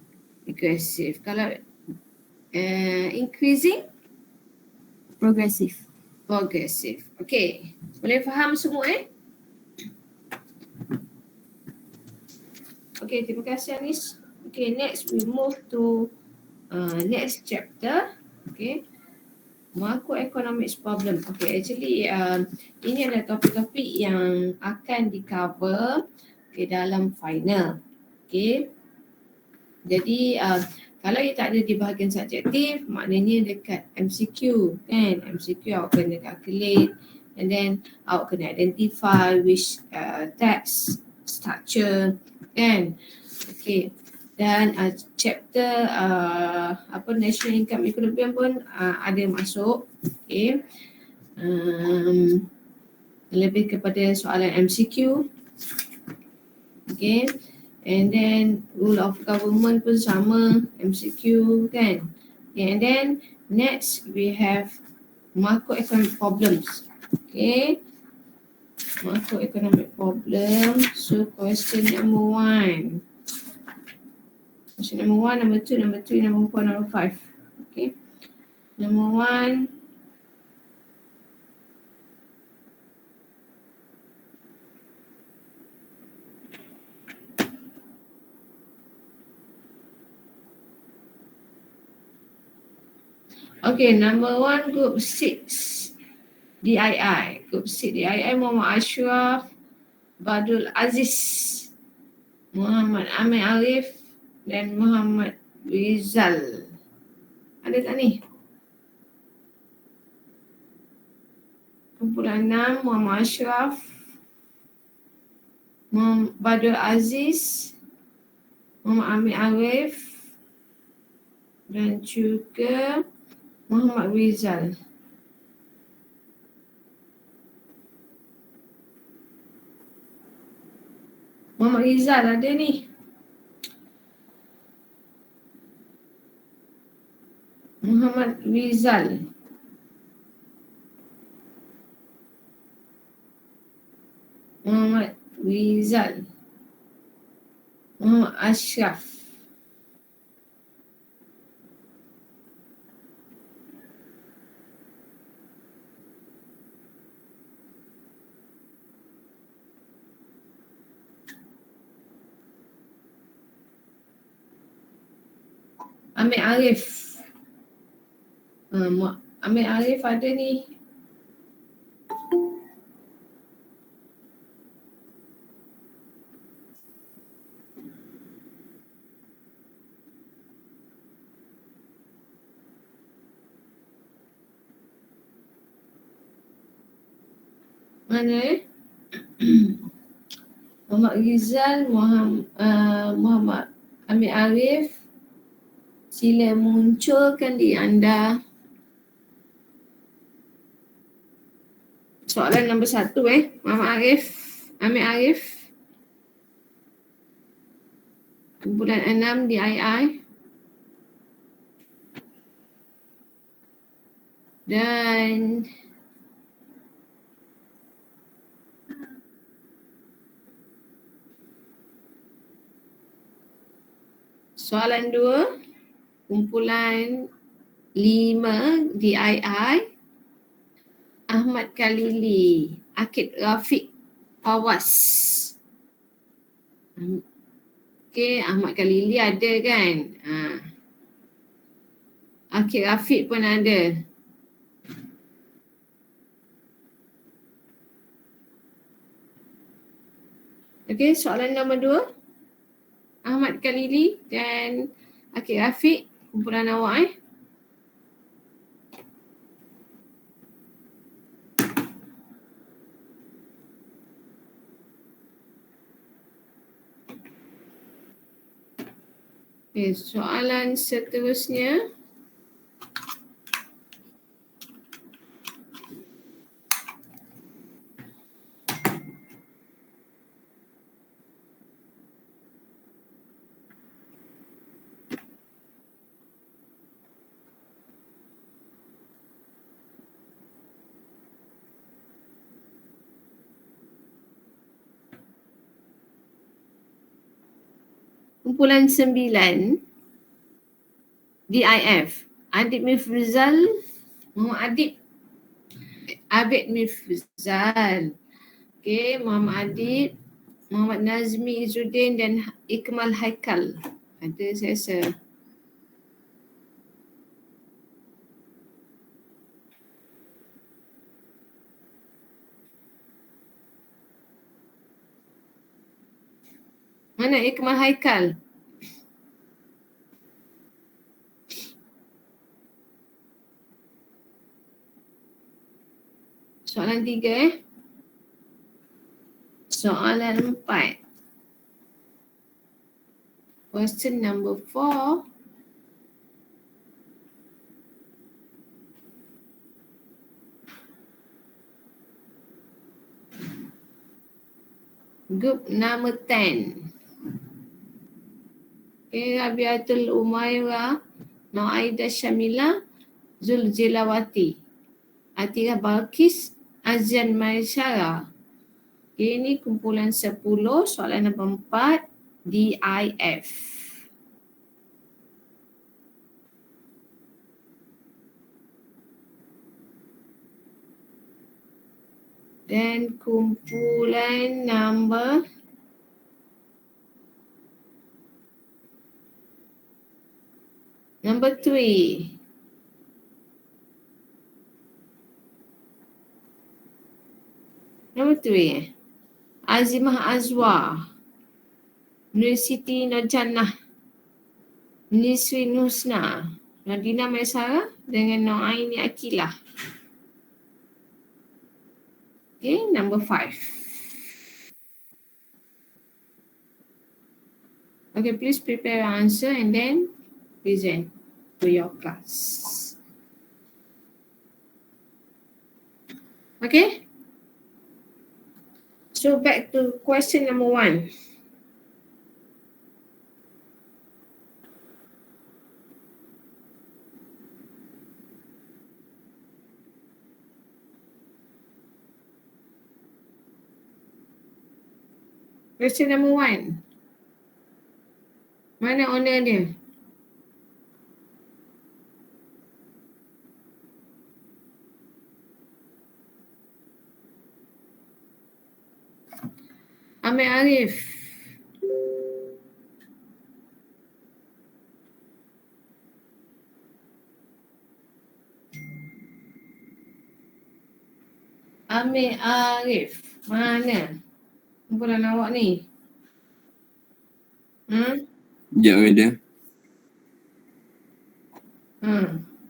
Speaker 1: Regressive. Kalau increasing?
Speaker 2: Progressive.
Speaker 1: Progressive. Okay, boleh faham semua Okay, terima kasih Anis. Okay, next we move to next chapter. Okay, macroeconomics problem. Okay, actually ini adalah topik-topik yang akan di-cover dalam final. Okay, jadi kalau ia tak ada di bahagian subjektif, maknanya dekat MCQ, kan? MCQ awak kena calculate and then awak kena identify which tax structure, kan? Okay. Dan chapter national income equilibrium pun ada masuk. Okay. Lebih kepada soalan MCQ. Okay. And then rule of government pun sama, MCQ, kan. And then next we have macroeconomic problems. Okay, macroeconomic problem. So question number 1. Question number 1, number 2, number 3, number 4, number 5. Okay. Number 1. Okay, number 1, group 6. DII. Group 6 DII, Muhammad Ashraf, Badul Aziz, Muhammad Amin Arif dan Muhammad Rizal. Ada tak ni? Kumpulan 6, Muhammad Ashraf, Badul Aziz, Muhammad Amin Arif dan juga Muhammad Rizal. Muhammad Rizal ada ni. Muhammad Rizal. Muhammad Rizal. Muhammad Ashraf. Amir Arif. Amir Arif ada ni. Mana Muhammad Rizal, Muhammad Amir Arif. Sila munculkan di anda soalan nombor 1 Muhammad Arif, Amir Arif. Kumpulan 6 DII. Dan soalan 2, kumpulan 5 DII, Ahmad Khalili, Akid Rafiq Fawaz. Okay, Ahmad Khalili ada kan? Akid Rafiq pun ada. Okay, soalan nombor 2, Ahmad Khalili dan Akid Rafiq, kumpulan awak Okay, soalan seterusnya. Kumpulan 9 DIF, Adib Mifrizal, Muhammad Abid Mifrizal. Okay, Muhammad Adib, Muhammad Nazmi Izzuddin dan Ikmal Haikal. Ada saya rasa. Mana Ikmal Haikal? Soalan 3 Soalan 4. Question number 4. Group number 10. Okay, Rabiatul Umairah, Noaida Syamila Zulzilawati, Atira Balkis Azian Maisara. Okay, ini kumpulan 10, soalan nombor 4, DIF. Dan kumpulan number 3. Number 3. Azimah Azwa, Nur Siti Nurjannah, Nisrin Husna, Nadina Maisara dengan Noaini Akilah. Okay, number 5. Okay, please prepare your answer and then present to your class. Okay? So back to question number 1. Question number 1. Mana owner dia? Amir Arif. Amir Arif. Mana? Kumpulan awak ni.
Speaker 6: Sekejap ada.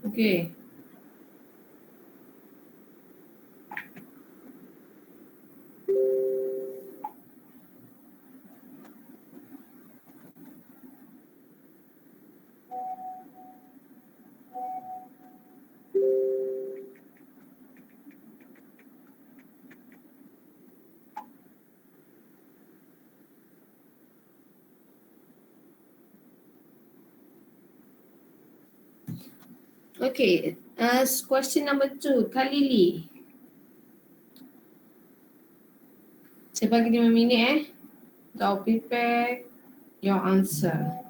Speaker 1: Okay. Okay, question number 2, Khalili. Saya bagi 5 minit Kau prepare your answer.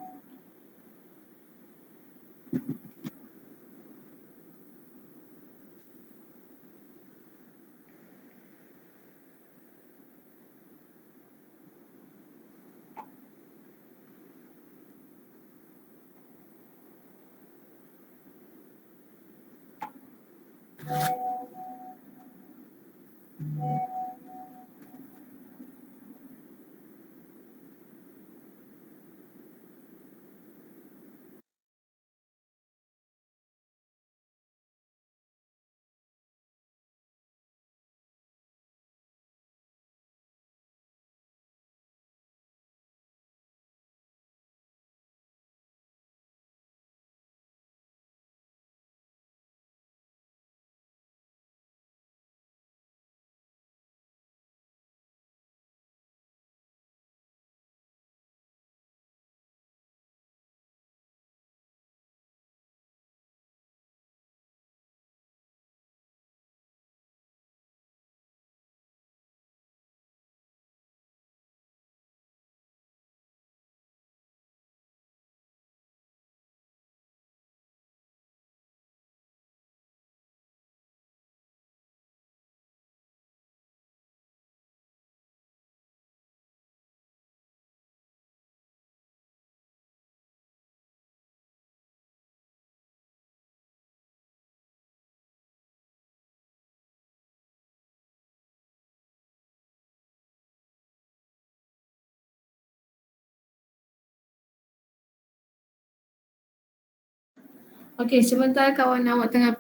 Speaker 1: Okay, sementara kawan awak tengah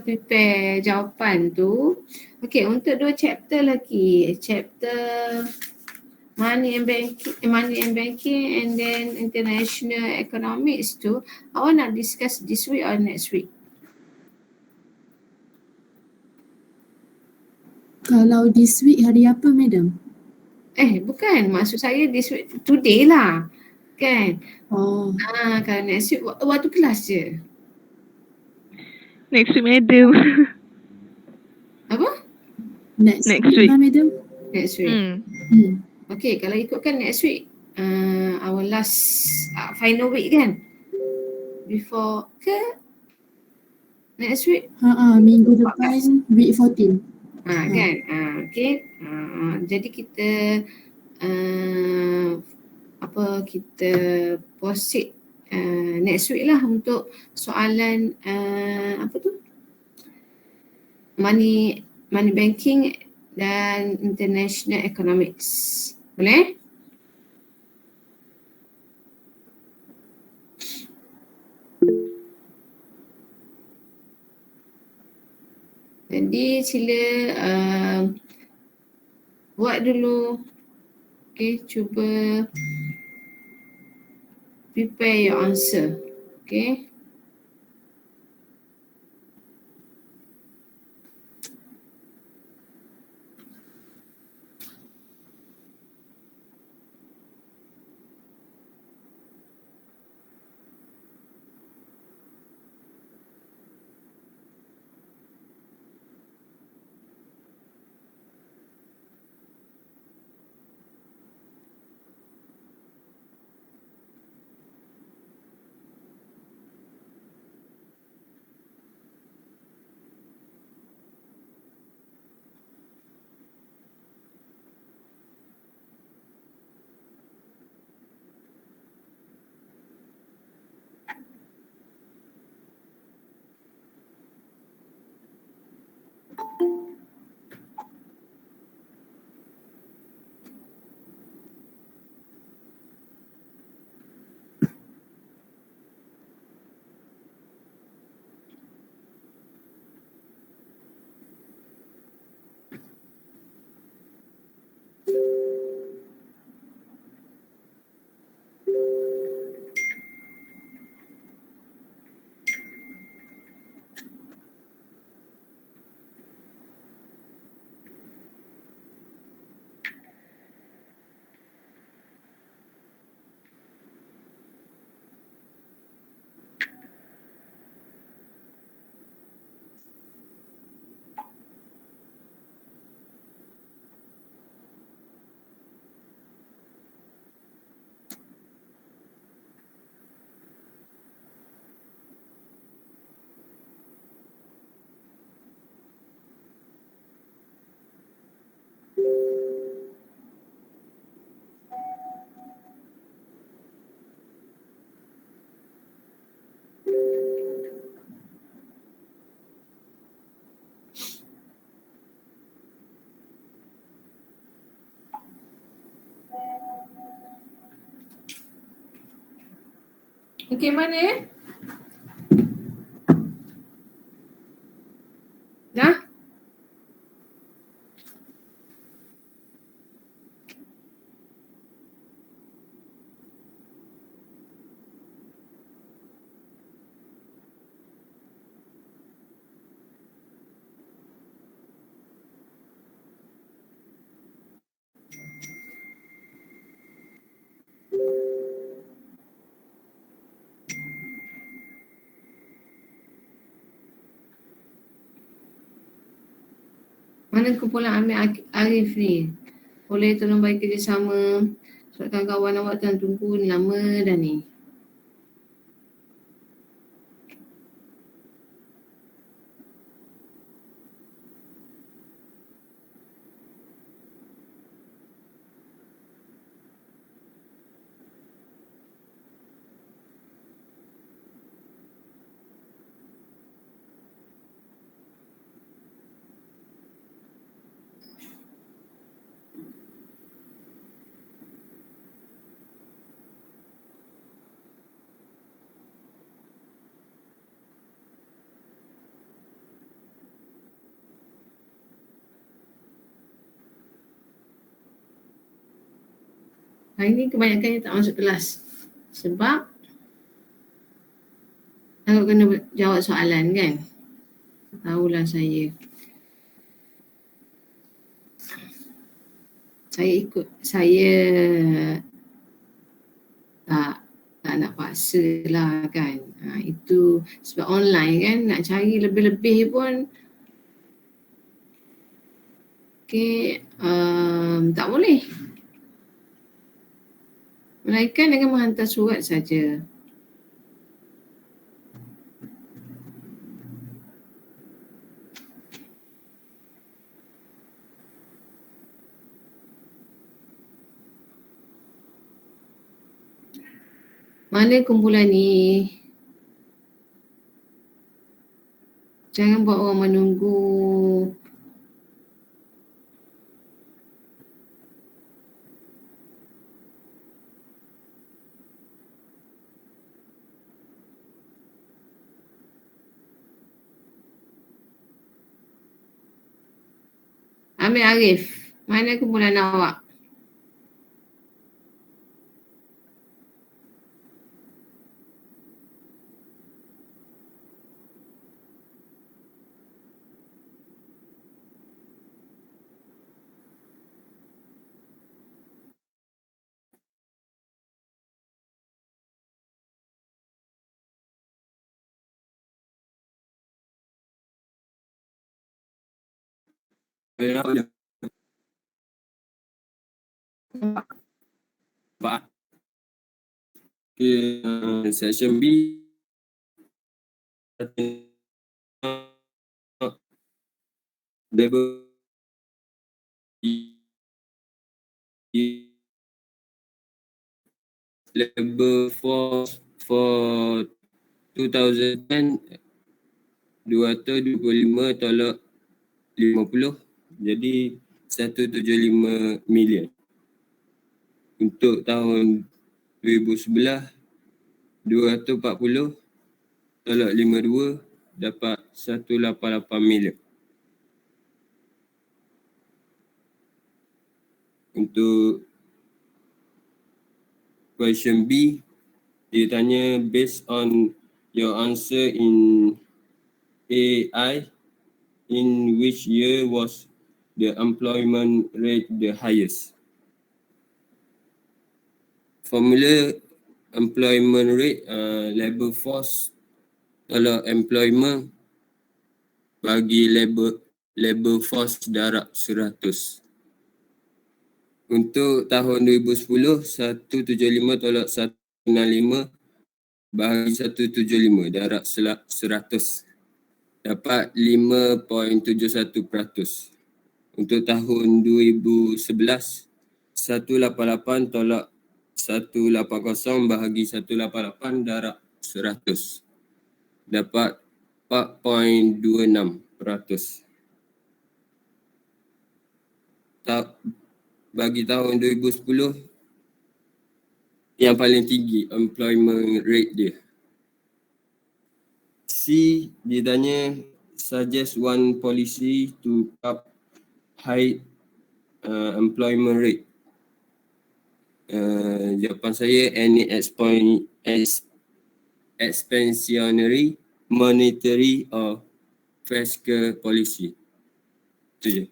Speaker 1: prepare jawapan tu. Okay, untuk 2 chapter lagi. Chapter Money and Banking and then International Economics tu, awak nak discuss this week or next week?
Speaker 2: Kalau this week hari apa, madam?
Speaker 1: Bukan. Maksud saya this week, today lah. kan.
Speaker 2: Oh,
Speaker 1: Kalau next week waktu kelas je.
Speaker 6: Next week madam.
Speaker 1: Apa?
Speaker 2: next
Speaker 6: Next
Speaker 2: week
Speaker 6: week.
Speaker 2: lah madam.
Speaker 1: Next week.
Speaker 2: Hmm.
Speaker 1: Okay, kalau ikutkan next week our last final week kan? Before ke next week?
Speaker 2: Minggu depan week 14.
Speaker 1: Kan? Okay. Jadi kita kita proceed next week lah untuk soalan money banking dan international economics. Boleh? Jadi sila buat dulu. Okay, cuba prepare your answer. Okay. Okay, mana ya? Dah? Mana kumpulan Amir Arif ni? Boleh tolong bagi kerjasama. Sebab kawan-kawan awak tunggu lama dah ni. Hari ni kebanyakannya tak masuk kelas. Sebab aku kena jawab soalan kan. Tahulah saya. Saya tak nak paksa lah kan. Itu sebab online kan, nak cari lebih-lebih pun tak boleh. Melainkan dengan menghantar surat saja. Mana kumpulan ni? Jangan buat orang menunggu. Amir Arif, mana kumpulan awak?
Speaker 6: Section B level level 4 for 2010 225 tolak 50, jadi 175 million. Untuk tahun 2011 240 tolak 52 dapat 188 million. Untuk question B, dia tanya based on your answer in AI, in which year was the employment rate the highest? Formula employment rate, labor force tolak employment bagi labor force darab 100. Untuk tahun 2010, 175 tolak 165 bahagi 175 darab 100 dapat 5.71%. Untuk tahun 2011, 188 tolak 180 bahagi 188 darab 100 dapat 4.26%. Bagi tahun 2010, yang paling tinggi employment rate dia. C, dia tanya suggest one policy to cap high employment rate. Jawapan saya any expansionary, monetary or fiscal policy. Itu je.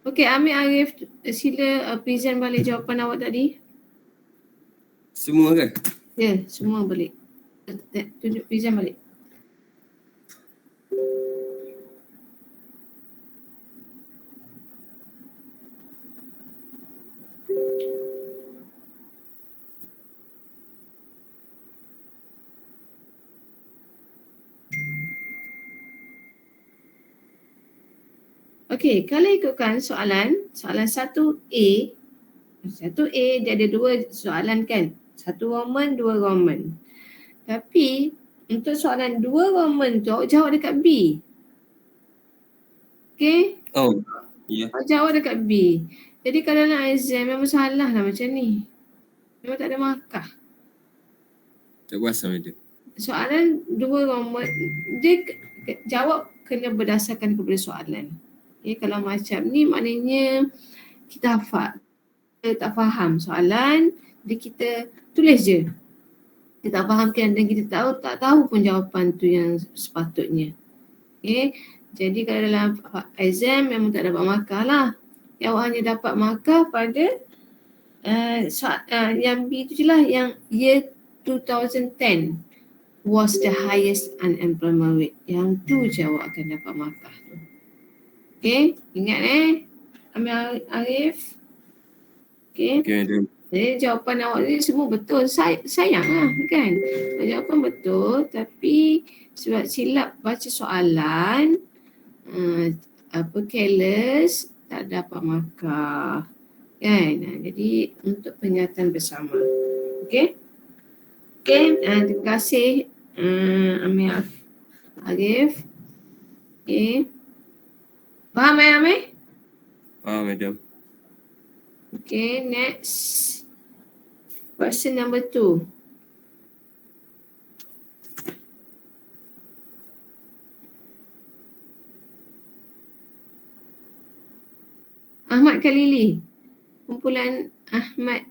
Speaker 1: Okey, Amir Arif, sila present balik jawapan awak tadi.
Speaker 6: Semua kan?
Speaker 1: Ya, semua balik. Tunjuk present balik. Okey, kalau ikutkan soalan 1A, 1A dia ada dua soalan kan? Satu Roman, dua Roman. Tapi untuk soalan dua Roman tu awak jawab dekat B. Okey?
Speaker 6: Oh, ya.
Speaker 1: Awak jawab dekat B. Jadi kalau nak exam memang salah lah macam ni. Memang tak ada markah.
Speaker 6: Tak puas sama dia.
Speaker 1: Soalan dua Roman, dia jawab kena berdasarkan kepada soalan. Okay, kalau macam ni maknanya kita hafal. tak faham soalan, jadi kita tulis je. Kita tak fahamkan dan kita tak tahu pun jawapan tu yang sepatutnya. Okay. Jadi kalau dalam exam memang tak dapat markah lah. Awak hanya dapat markah pada yang B tu je lah, yang year 2010 was the highest unemployment rate. Yang tu je awak akan dapat markah tu. Okay, ingat Amir Arif. Okay.
Speaker 6: Okay, madam.
Speaker 1: Jadi jawapan awak ni semua betul. Sayang lah kan. Jawapan betul tapi sebab silap baca soalan, careless, tak dapat markah. Kan? Jadi untuk penyataan bersama. Okay. Okay, terima kasih Amir Arif. Okay. Faham Amir?
Speaker 6: Faham, madam.
Speaker 1: Okay, next. Question number 2. Ahmad Khalili. Kumpulan Ahmad.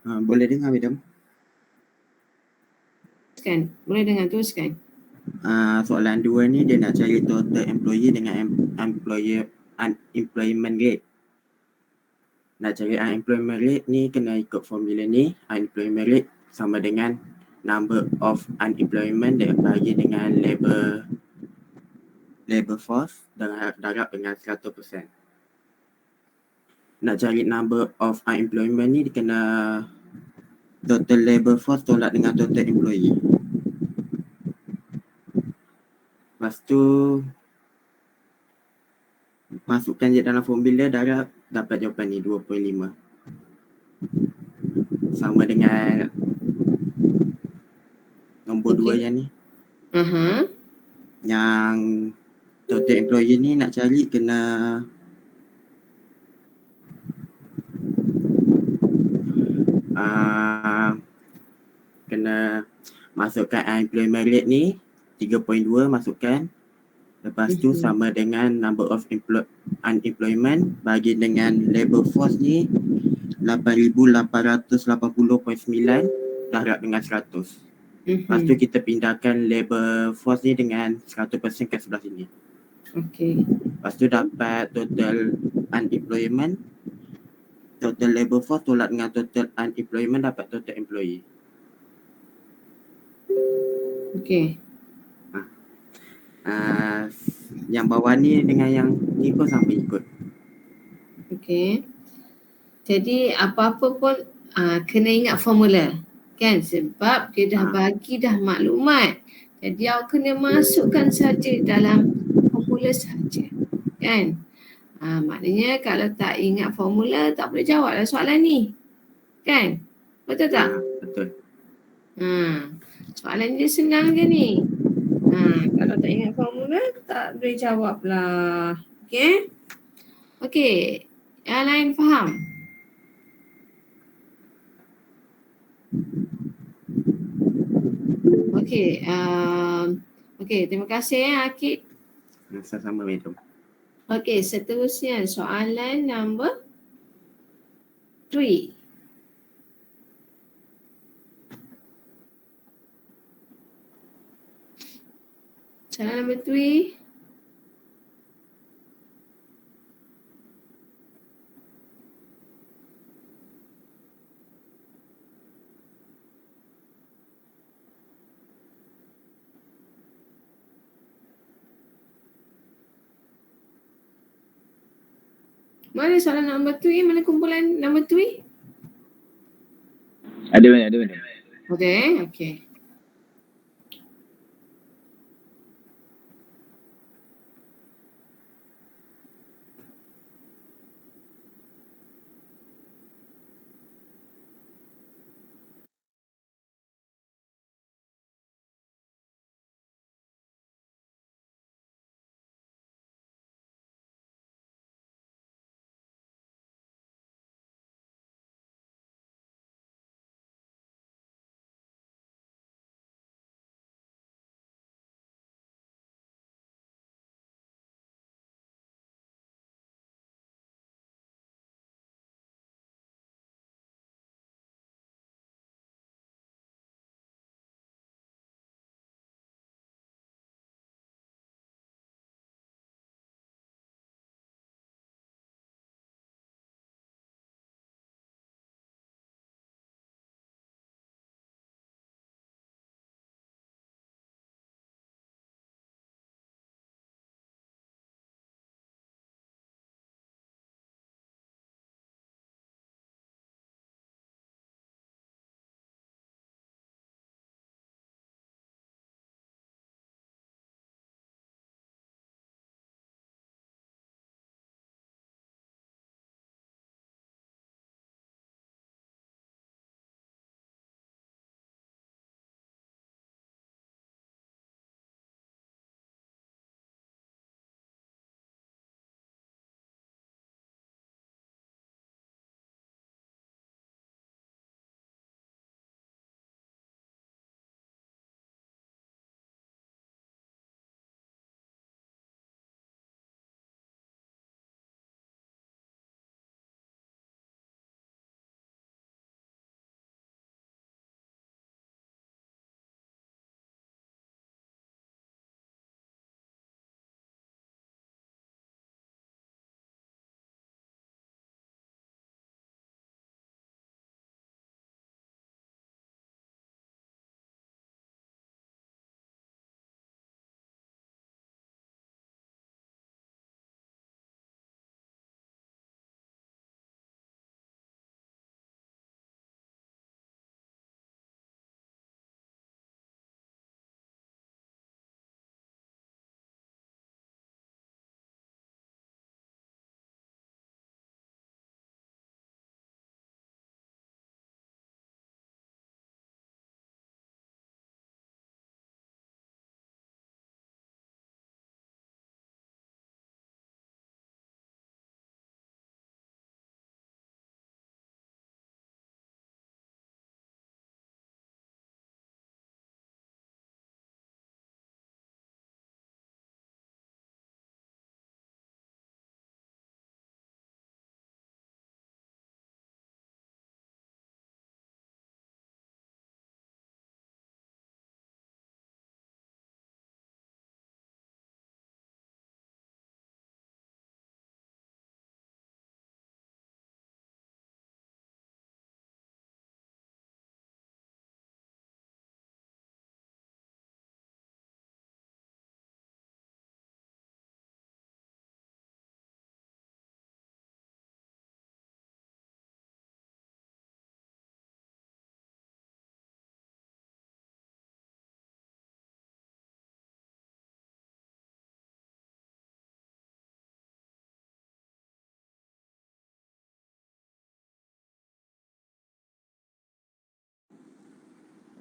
Speaker 3: Boleh dengar madam?
Speaker 1: Boleh dengar, teruskan.
Speaker 3: Soalan 2 ni dia nak cari total employee dengan unemployment rate. Nak cari unemployment rate ni kena ikut formula ni. Unemployment rate sama dengan number of unemployment dia bagi dengan labor force darab dengan 100%. Nak cari number of unemployment ni dia kena total labor force tolak dengan total employee. Lepas tu masukkan je dalam formula darab, dapat jawapan ni 2.5. Sama dengan nombor 2 yang ni. Yang total employee ni nak cari kena masukkan unemployment rate ni 3.2 masukkan. Lepas tu sama dengan number of unemployment bagi dengan labor force ni 8,880.9 darab dengan 100. Lepas tu kita pindahkan labor force ni dengan 100% kat sebelah sini.
Speaker 1: Okay.
Speaker 3: Lepas tu dapat total unemployment, total labor force tolak dengan total unemployment dapat total employee.
Speaker 1: Okay.
Speaker 3: Yang bawah ni dengan yang ni pun sama ikut.
Speaker 1: Okay. Jadi apa-apa pun kena ingat formula. Kan? Sebab dia dah bagi dah maklumat. Jadi awak kena masukkan saja dalam formula saja. Kan? Maknanya kalau tak ingat formula tak boleh jawab lah soalan ni. Kan? Betul tak?
Speaker 3: Betul.
Speaker 1: Soalan dia senang je ni. Kalau tak ingat formula tak boleh jawab lah. Okay? Okay. Yang lain faham? Okay. Okay, terima kasih Akid.
Speaker 3: Sama-sama madam.
Speaker 1: Okay, seterusnya soalan number 3. Soalan number 3. Mana soalan number 3? Mana kumpulan number 3?
Speaker 7: Ada mana.
Speaker 1: Okay.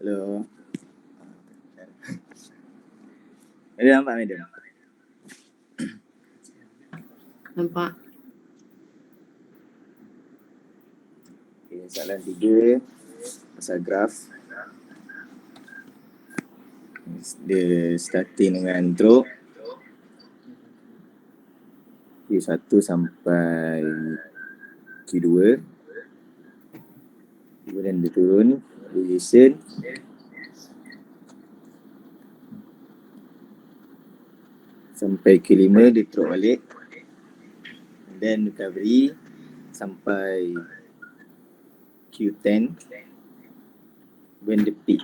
Speaker 7: Hello. Ada nampak madam?
Speaker 1: Nampak?
Speaker 7: Okay, soalan 3 pasal graf. Dia starting dengan drop Q1 sampai Q2. Kemudian dia turun resistance sampai Q5 dia drop balik. Then recovery sampai Q10 when the peak.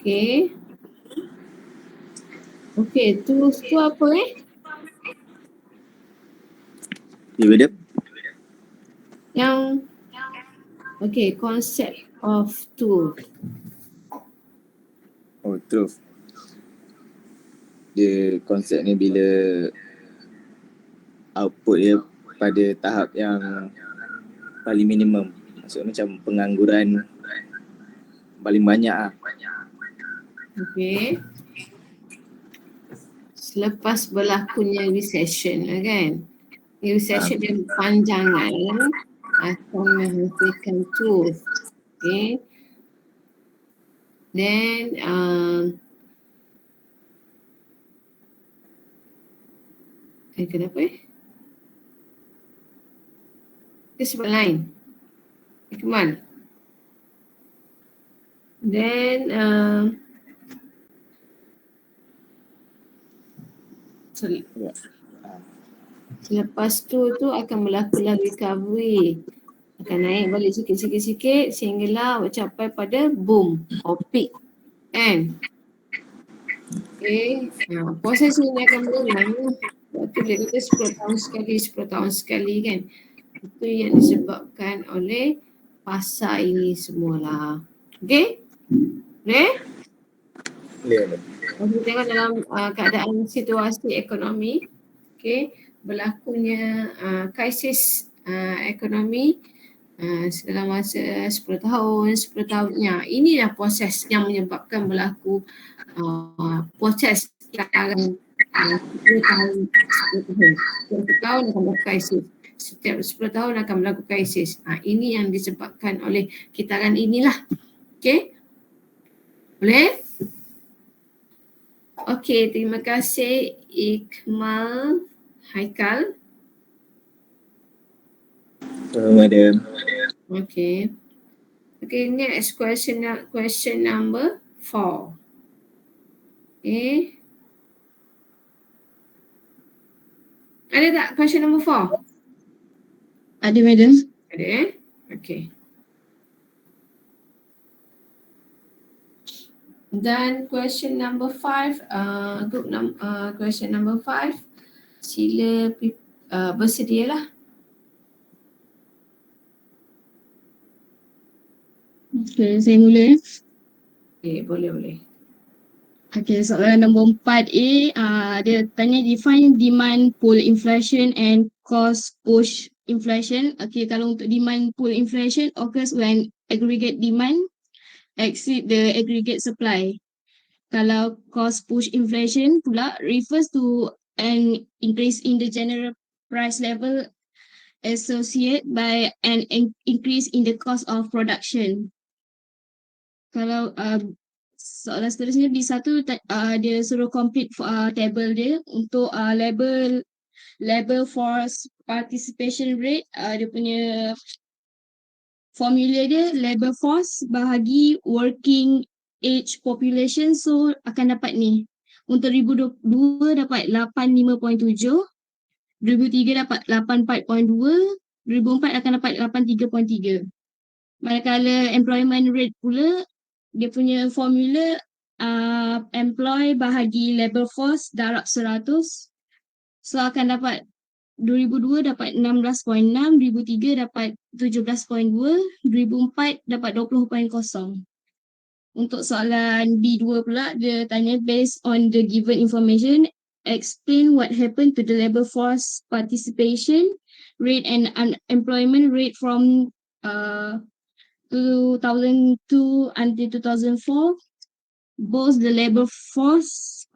Speaker 1: Okay. Okay, tu apa
Speaker 7: Ya madam?
Speaker 1: Yang okay, concept of tool.
Speaker 7: Oh truth. Dia konsep ni bila output dia pada tahap yang paling minimum. Maksudnya macam pengangguran paling banyak lah.
Speaker 1: Okay. Selepas berlakunya recession kan. Recession yang panjangan akan menghasilkan tools. Okay. Then kenapa Dia sebut lain. Ikmal. Then selepas tu akan berlakulah recovery. Akan naik balik sikit-sikit sehinggalah capai pada boom or peak. Kan? Okay. Proses ini akan berulang. Sebab tu dia kata 10 tahun sekali kan. Itu yang disebabkan oleh pasar ini semualah. Okay? Boleh?
Speaker 7: Boleh.
Speaker 1: Kita tengok dalam keadaan situasi ekonomi, okay, berlakunya krisis ekonomi dalam masa 10 tahun. Ya, inilah proses yang menyebabkan berlaku proses dalam 10 tahun. Setiap tahun akan berlaku krisis. Setiap 10 tahun akan berlaku krisis. Ini yang disebabkan oleh kitaran inilah. Okay? Boleh? Okey, terima kasih Ikmal Haikal.
Speaker 7: Madam.
Speaker 1: Okay. Okay, next question number 4. Okay. Ada tak question number 4?
Speaker 5: Ada madam.
Speaker 1: Ada Okay. Dan question number 5, question number 5, sila bersedialah.
Speaker 5: Okay, saya mula.
Speaker 1: Okay, boleh.
Speaker 5: Okay, soalan nombor 4A, dia tanya define demand pull inflation and cost push inflation. Okay, kalau untuk demand pull inflation occurs when aggregate demand exceed the aggregate supply. Kalau cost push inflation pula refers to an increase in the general price level associated by an increase in the cost of production. Kalau soalan seterusnya B1 dia suruh complete table dia untuk labor force participation rate. Dia punya formula dia labor force bahagi working age population, so akan dapat ni. Untuk 2022 dapat 85.7, 2003 dapat 84.2, 2004 akan dapat 83.3. Manakala employment rate pula dia punya formula employ bahagi labor force darab 100,
Speaker 8: So akan dapat 2002 dapat 16.6, 2003 dapat 17.2, 2004 dapat 20.0. Untuk soalan B2 pula, dia tanya based on the given information, explain what happened to the labor force participation rate and unemployment rate from 2002 until 2004. Both the labor force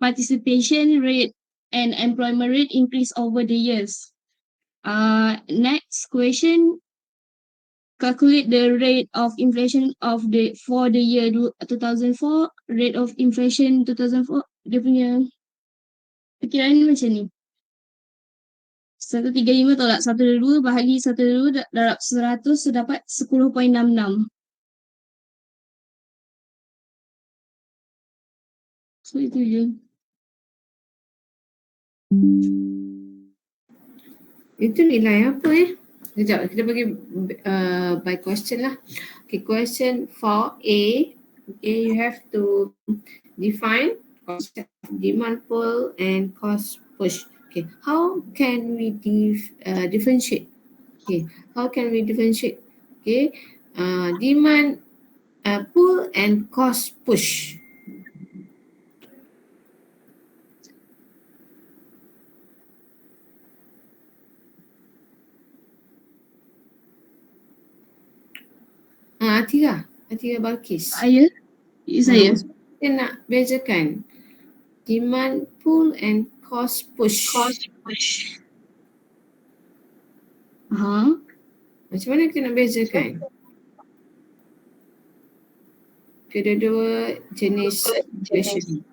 Speaker 8: participation rate and employment rate increase over the years. Next question, calculate the rate of inflation for the year 2004. Rate of inflation 2004, dia punya fikiran macam ni. 135 tolak 122 bahagi 122 darab 100, so dapat 10.66. So itu je.
Speaker 1: Itu nilai apa Sekejap, kita bagi by question lah. Okay, question for A. Okay, you have to define concept of demand pull and cost push. Okay, how can we differentiate? Okay, how can we differentiate? Okay, demand pull and cost push. Atira Balkis.
Speaker 8: Saya? Saya.
Speaker 1: Kita nak bezakan demand pull and cost push. Macam mana kita nak bezakan? Kedua-dua jenis inflation.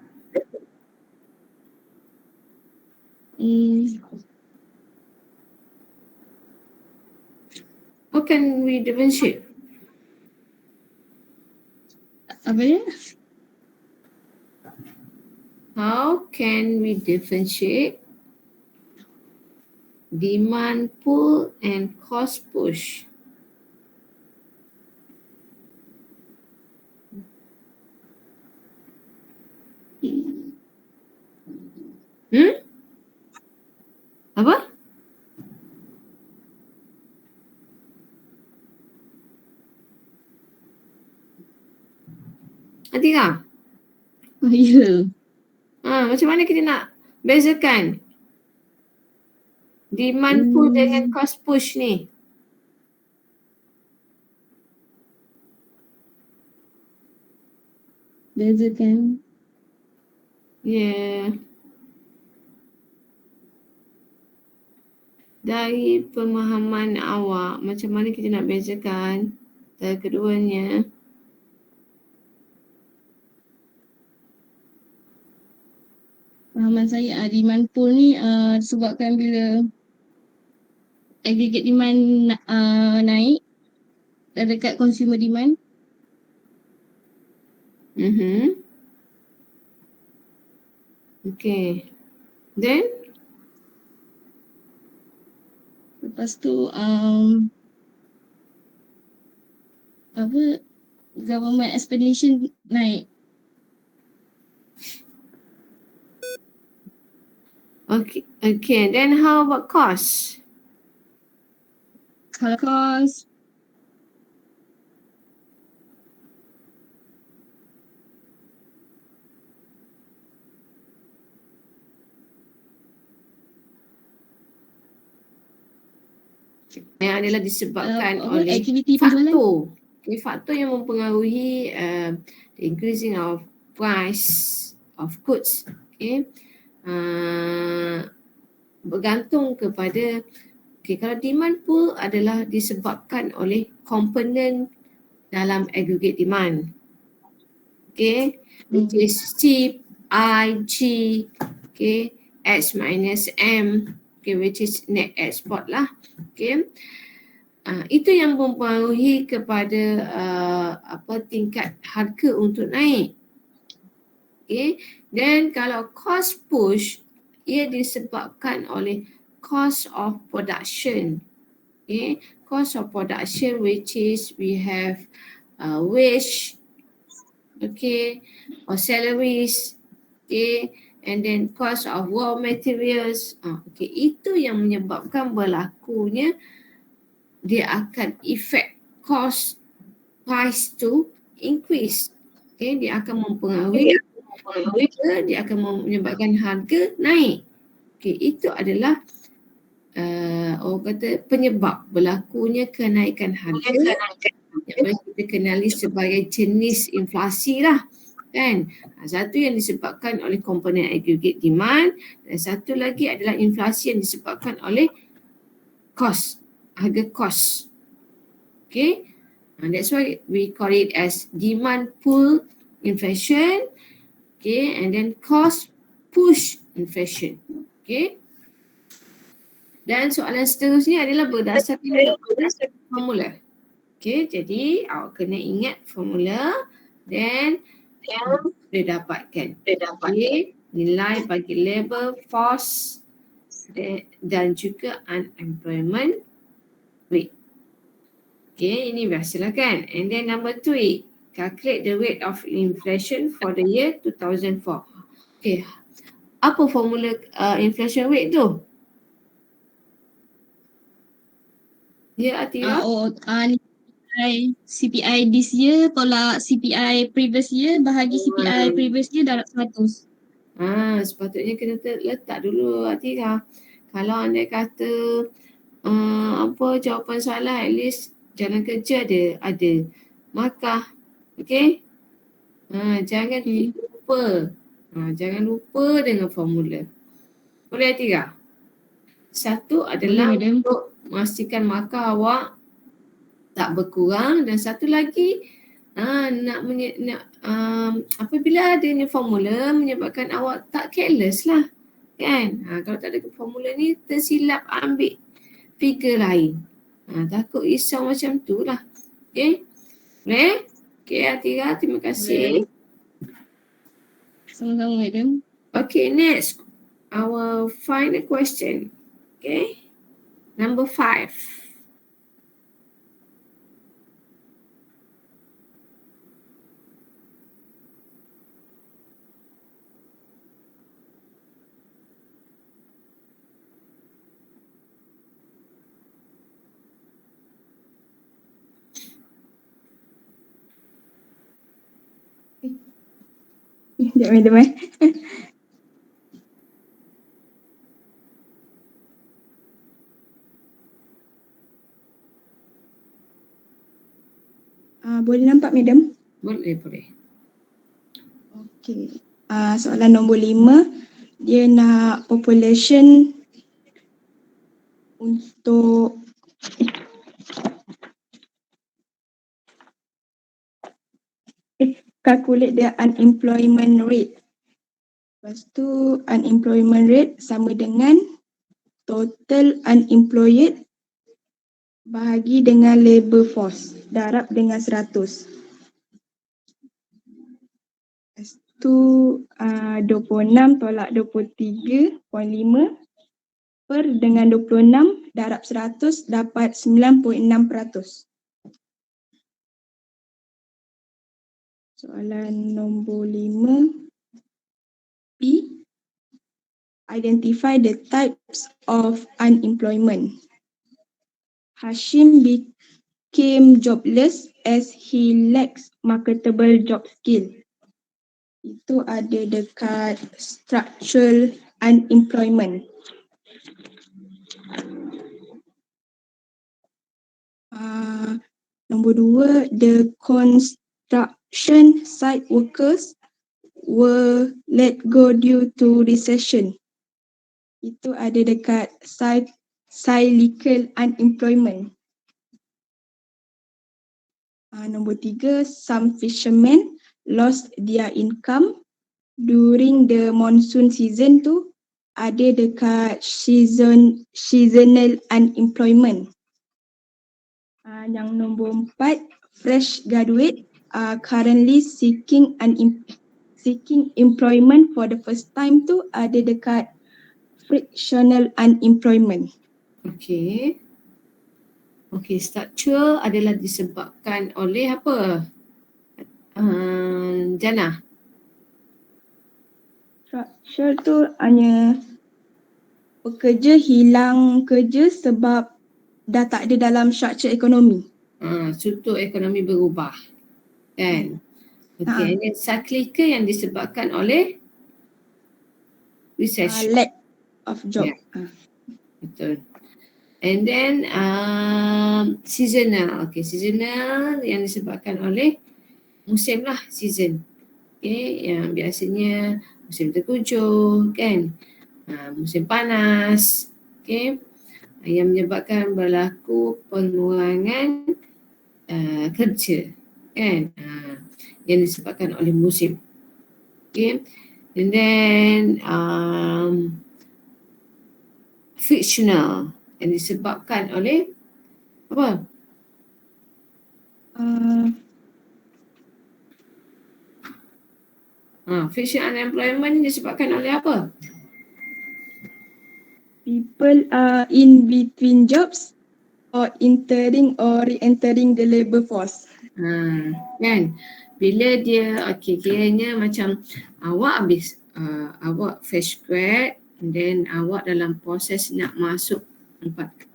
Speaker 1: How can we differentiate?
Speaker 8: Apa dia?
Speaker 1: How can we differentiate demand pull and cost push? Apa? Atira?
Speaker 8: Ya.
Speaker 1: Macam mana kita nak bezakan demand pull dengan cost push ni?
Speaker 8: Bezakan.
Speaker 1: Ya. Dari pemahaman awak, macam mana kita nak bezakan antara keduanya?
Speaker 8: Pemahaman saya, demand pull ni disebabkan bila aggregate demand naik dekat consumer demand.
Speaker 1: Okay. Then?
Speaker 8: Lepas tu government expenditure naik.
Speaker 1: Okay. Then how about cost?
Speaker 8: Kalau cost
Speaker 1: yang adalah disebabkan oleh
Speaker 8: aktiviti
Speaker 1: faktor. Okay, faktor yang mempengaruhi the increasing of price of goods. Okay. Bergantung kepada kalau demand pull adalah disebabkan oleh komponen dalam aggregate demand. Okay, which is C, I, G, okay, X minus M, okay, which is net export lah. Okay, itu yang mempengaruhi kepada tingkat harga untuk naik. Okay, then kalau cost push, ia disebabkan oleh cost of production. Okay, cost of production which is we have wage, okay, or salaries, okay, and then cost of raw materials. Okay, itu yang menyebabkan berlakunya dia akan effect cost price to increase. Okay, dia akan mempengaruhi harga, dia akan menyebabkan harga naik. Okay, itu adalah orang kata penyebab berlakunya kenaikan harga yang boleh kita kenali sebagai jenis inflasi lah, kan. Satu yang disebabkan oleh komponen aggregate demand dan satu lagi adalah inflasi yang disebabkan oleh cost, harga cost. Okay, that's why we call it as demand pull inflation, okay, and then cost push inflation. Okay, dan soalan seterusnya adalah berdasarkan formula. Okay, jadi awak kena ingat formula dan boleh dapatkan. Okay, nilai bagi labour force dan juga unemployment rate. Okay, ini biasalah kan. And then number 3, calculate the rate of inflation for the year 2004. Okay, apa formula inflation rate tu? Ya, Atira?
Speaker 8: CPI this year tolak CPI previous year bahagi CPI previous year darab 100.
Speaker 1: Sepatutnya kena letak dulu, Atira. Kalau anda kata apa jawapan salah, at least jalan kerja ada markah. Okay? Jangan lupa. Jangan lupa dengan formula. Boleh, Atira? Satu adalah untuk memastikan markah awak tak berkurang, dan satu lagi apabila adanya formula menyebabkan awak tak careless lah, kan. Kalau tak ada formula ni tersilap ambil figure lain, takut risau macam tu lah. Okay, boleh? Okay, Atira, terima kasih.
Speaker 8: Sama-sama, madam.
Speaker 1: Okay, next, our final question. Okay, number 5.
Speaker 9: Sekejap, madam. Boleh nampak, madam?
Speaker 1: Boleh.
Speaker 9: Okey. Soalan nombor 5, dia nak population untuk calculate the unemployment rate. Lepas tu unemployment rate sama dengan total unemployed bahagi dengan labour force darab dengan 100. Lepas tu 26 tolak 23.5 per dengan 26 darab 100 dapat 9.6%. Soalan nombor 5 B. Identify the types of unemployment. Hashim became jobless as he lacks marketable job skill. Itu ada dekat structural unemployment. Nombor 2, the construction site workers were let go due to recession. Itu ada dekat cyclical unemployment. Nombor 3, some fishermen lost their income during the monsoon season tu ada dekat seasonal unemployment. Yang nombor 4, fresh graduate are currently seeking employment for the first time tu ada dekat frictional unemployment.
Speaker 1: Okay, structure adalah disebabkan oleh apa? Jana?
Speaker 9: Structure tu hanya pekerja hilang kerja sebab dah tak ada dalam struktur ekonomi.
Speaker 1: Struktur ekonomi berubah. Kan? Okey, and then cyclical yang disebabkan oleh recession.
Speaker 9: Lack of job.
Speaker 1: Yeah. Betul. And then seasonal. Okay, seasonal yang disebabkan oleh musim lah, season. Okay, yang biasanya musim tengkujuh kan, musim panas. Okay, yang menyebabkan berlaku pengurangan kerja kan, yang disebabkan oleh musim. Okay, and then frictional yang disebabkan oleh apa? Frictional unemployment disebabkan oleh apa?
Speaker 9: People are in between jobs or entering or re-entering the labour force.
Speaker 1: Kan? Bila dia, kiranya macam awak habis, awak fresh grad, and then awak dalam proses nak masuk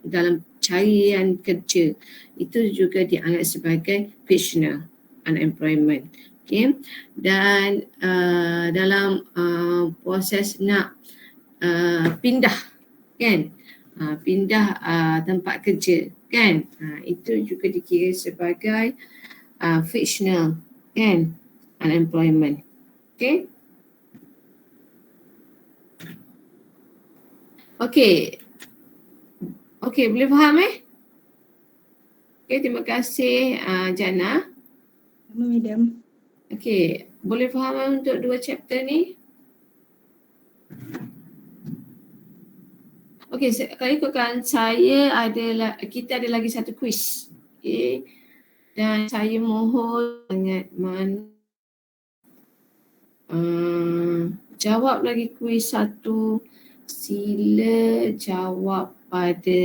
Speaker 1: dalam carian kerja, itu juga dianggap sebagai frictional unemployment. Okay. Dan dalam proses nak pindah kan, pindah tempat kerja kan, itu juga dikira sebagai frictional kan, unemployment. Okay. Okay, boleh faham Okay, terima kasih Jana.
Speaker 9: Madam.
Speaker 1: Okay, boleh faham untuk dua chapter ni? Okay, kalau ikutkan saya kita ada lagi satu quiz. Okay, dan saya mohon sangat jawab lagi quiz satu. Sila jawab pada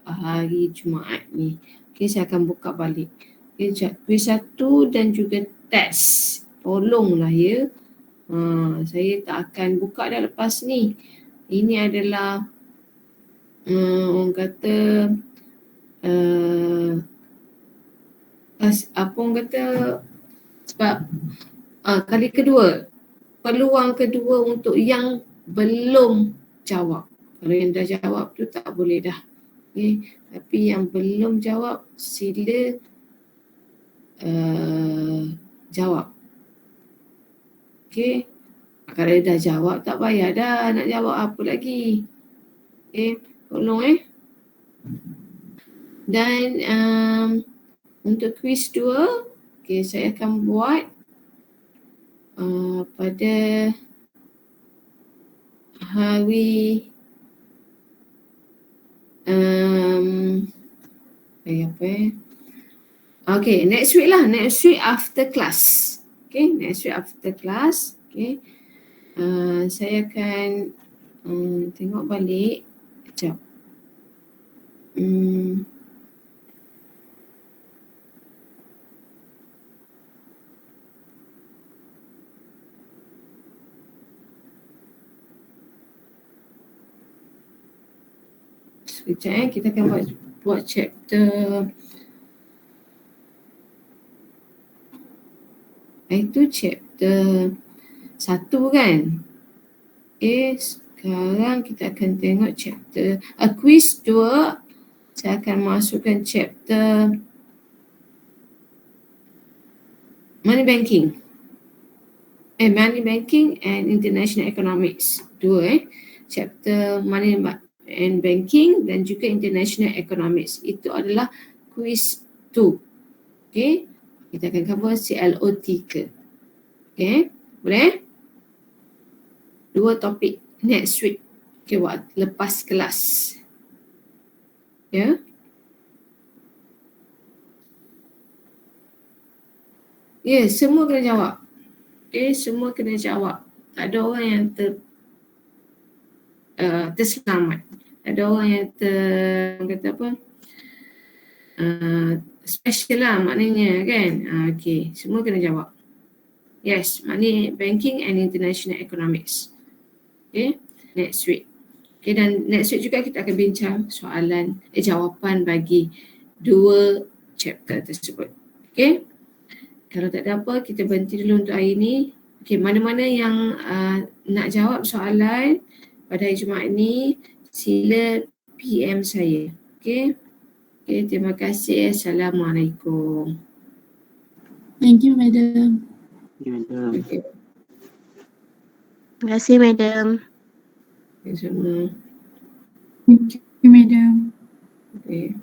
Speaker 1: hari Jumaat ni. Okay, saya akan buka balik. Okay, quiz satu dan juga test. Tolonglah ya. Saya tak akan buka dah lepas ni. Ini adalah orang kata apa orang kata, sebab kali kedua, peluang kedua untuk yang belum jawab. Kalau yang dah jawab tu tak boleh dah. Okay. Tapi yang belum jawab sila jawab. Okay. Kalau dah jawab tak payah dah nak jawab apa lagi. Okay. Tolong Dan untuk quiz 2, okay, saya akan buat pada hari Okay, next week lah. Next week after class. Okay, next week after class. Okay. Saya akan tengok balik. Sekejap. Sekejap kita akan buat chapter. Itu chapter 1 kan? Okay, sekarang kita akan tengok chapter quiz 2. Saya akan masukkan chapter money banking. Money banking and international economics 2 chapter money and banking dan juga international economics. Itu adalah quiz 2. Okay, kita akan cover CLO 3. Okay, boleh? 2 topik next week. Okay, lepas kelas. Ya. Ya, semua kena jawab. Okay, semua kena jawab. Tak ada orang yang terselamat. Ada orang yang kata apa? Special lah maknanya kan. Okay, semua kena jawab. Yes, money banking and international economics. Okay, next week. Okay, dan next week juga kita akan bincang jawapan bagi 2 chapter tersebut. Okay, kalau tak ada apa, kita berhenti dulu untuk hari ini. Okay, mana-mana yang nak jawab soalan pada hari Jumaat ni, sila PM saya. Okay, terima kasih. Assalamualaikum.
Speaker 2: Thank you, Madam.
Speaker 1: Okay,
Speaker 10: Terima kasih, Madam.
Speaker 1: semua.
Speaker 2: Thank you, Madam.
Speaker 1: Okay.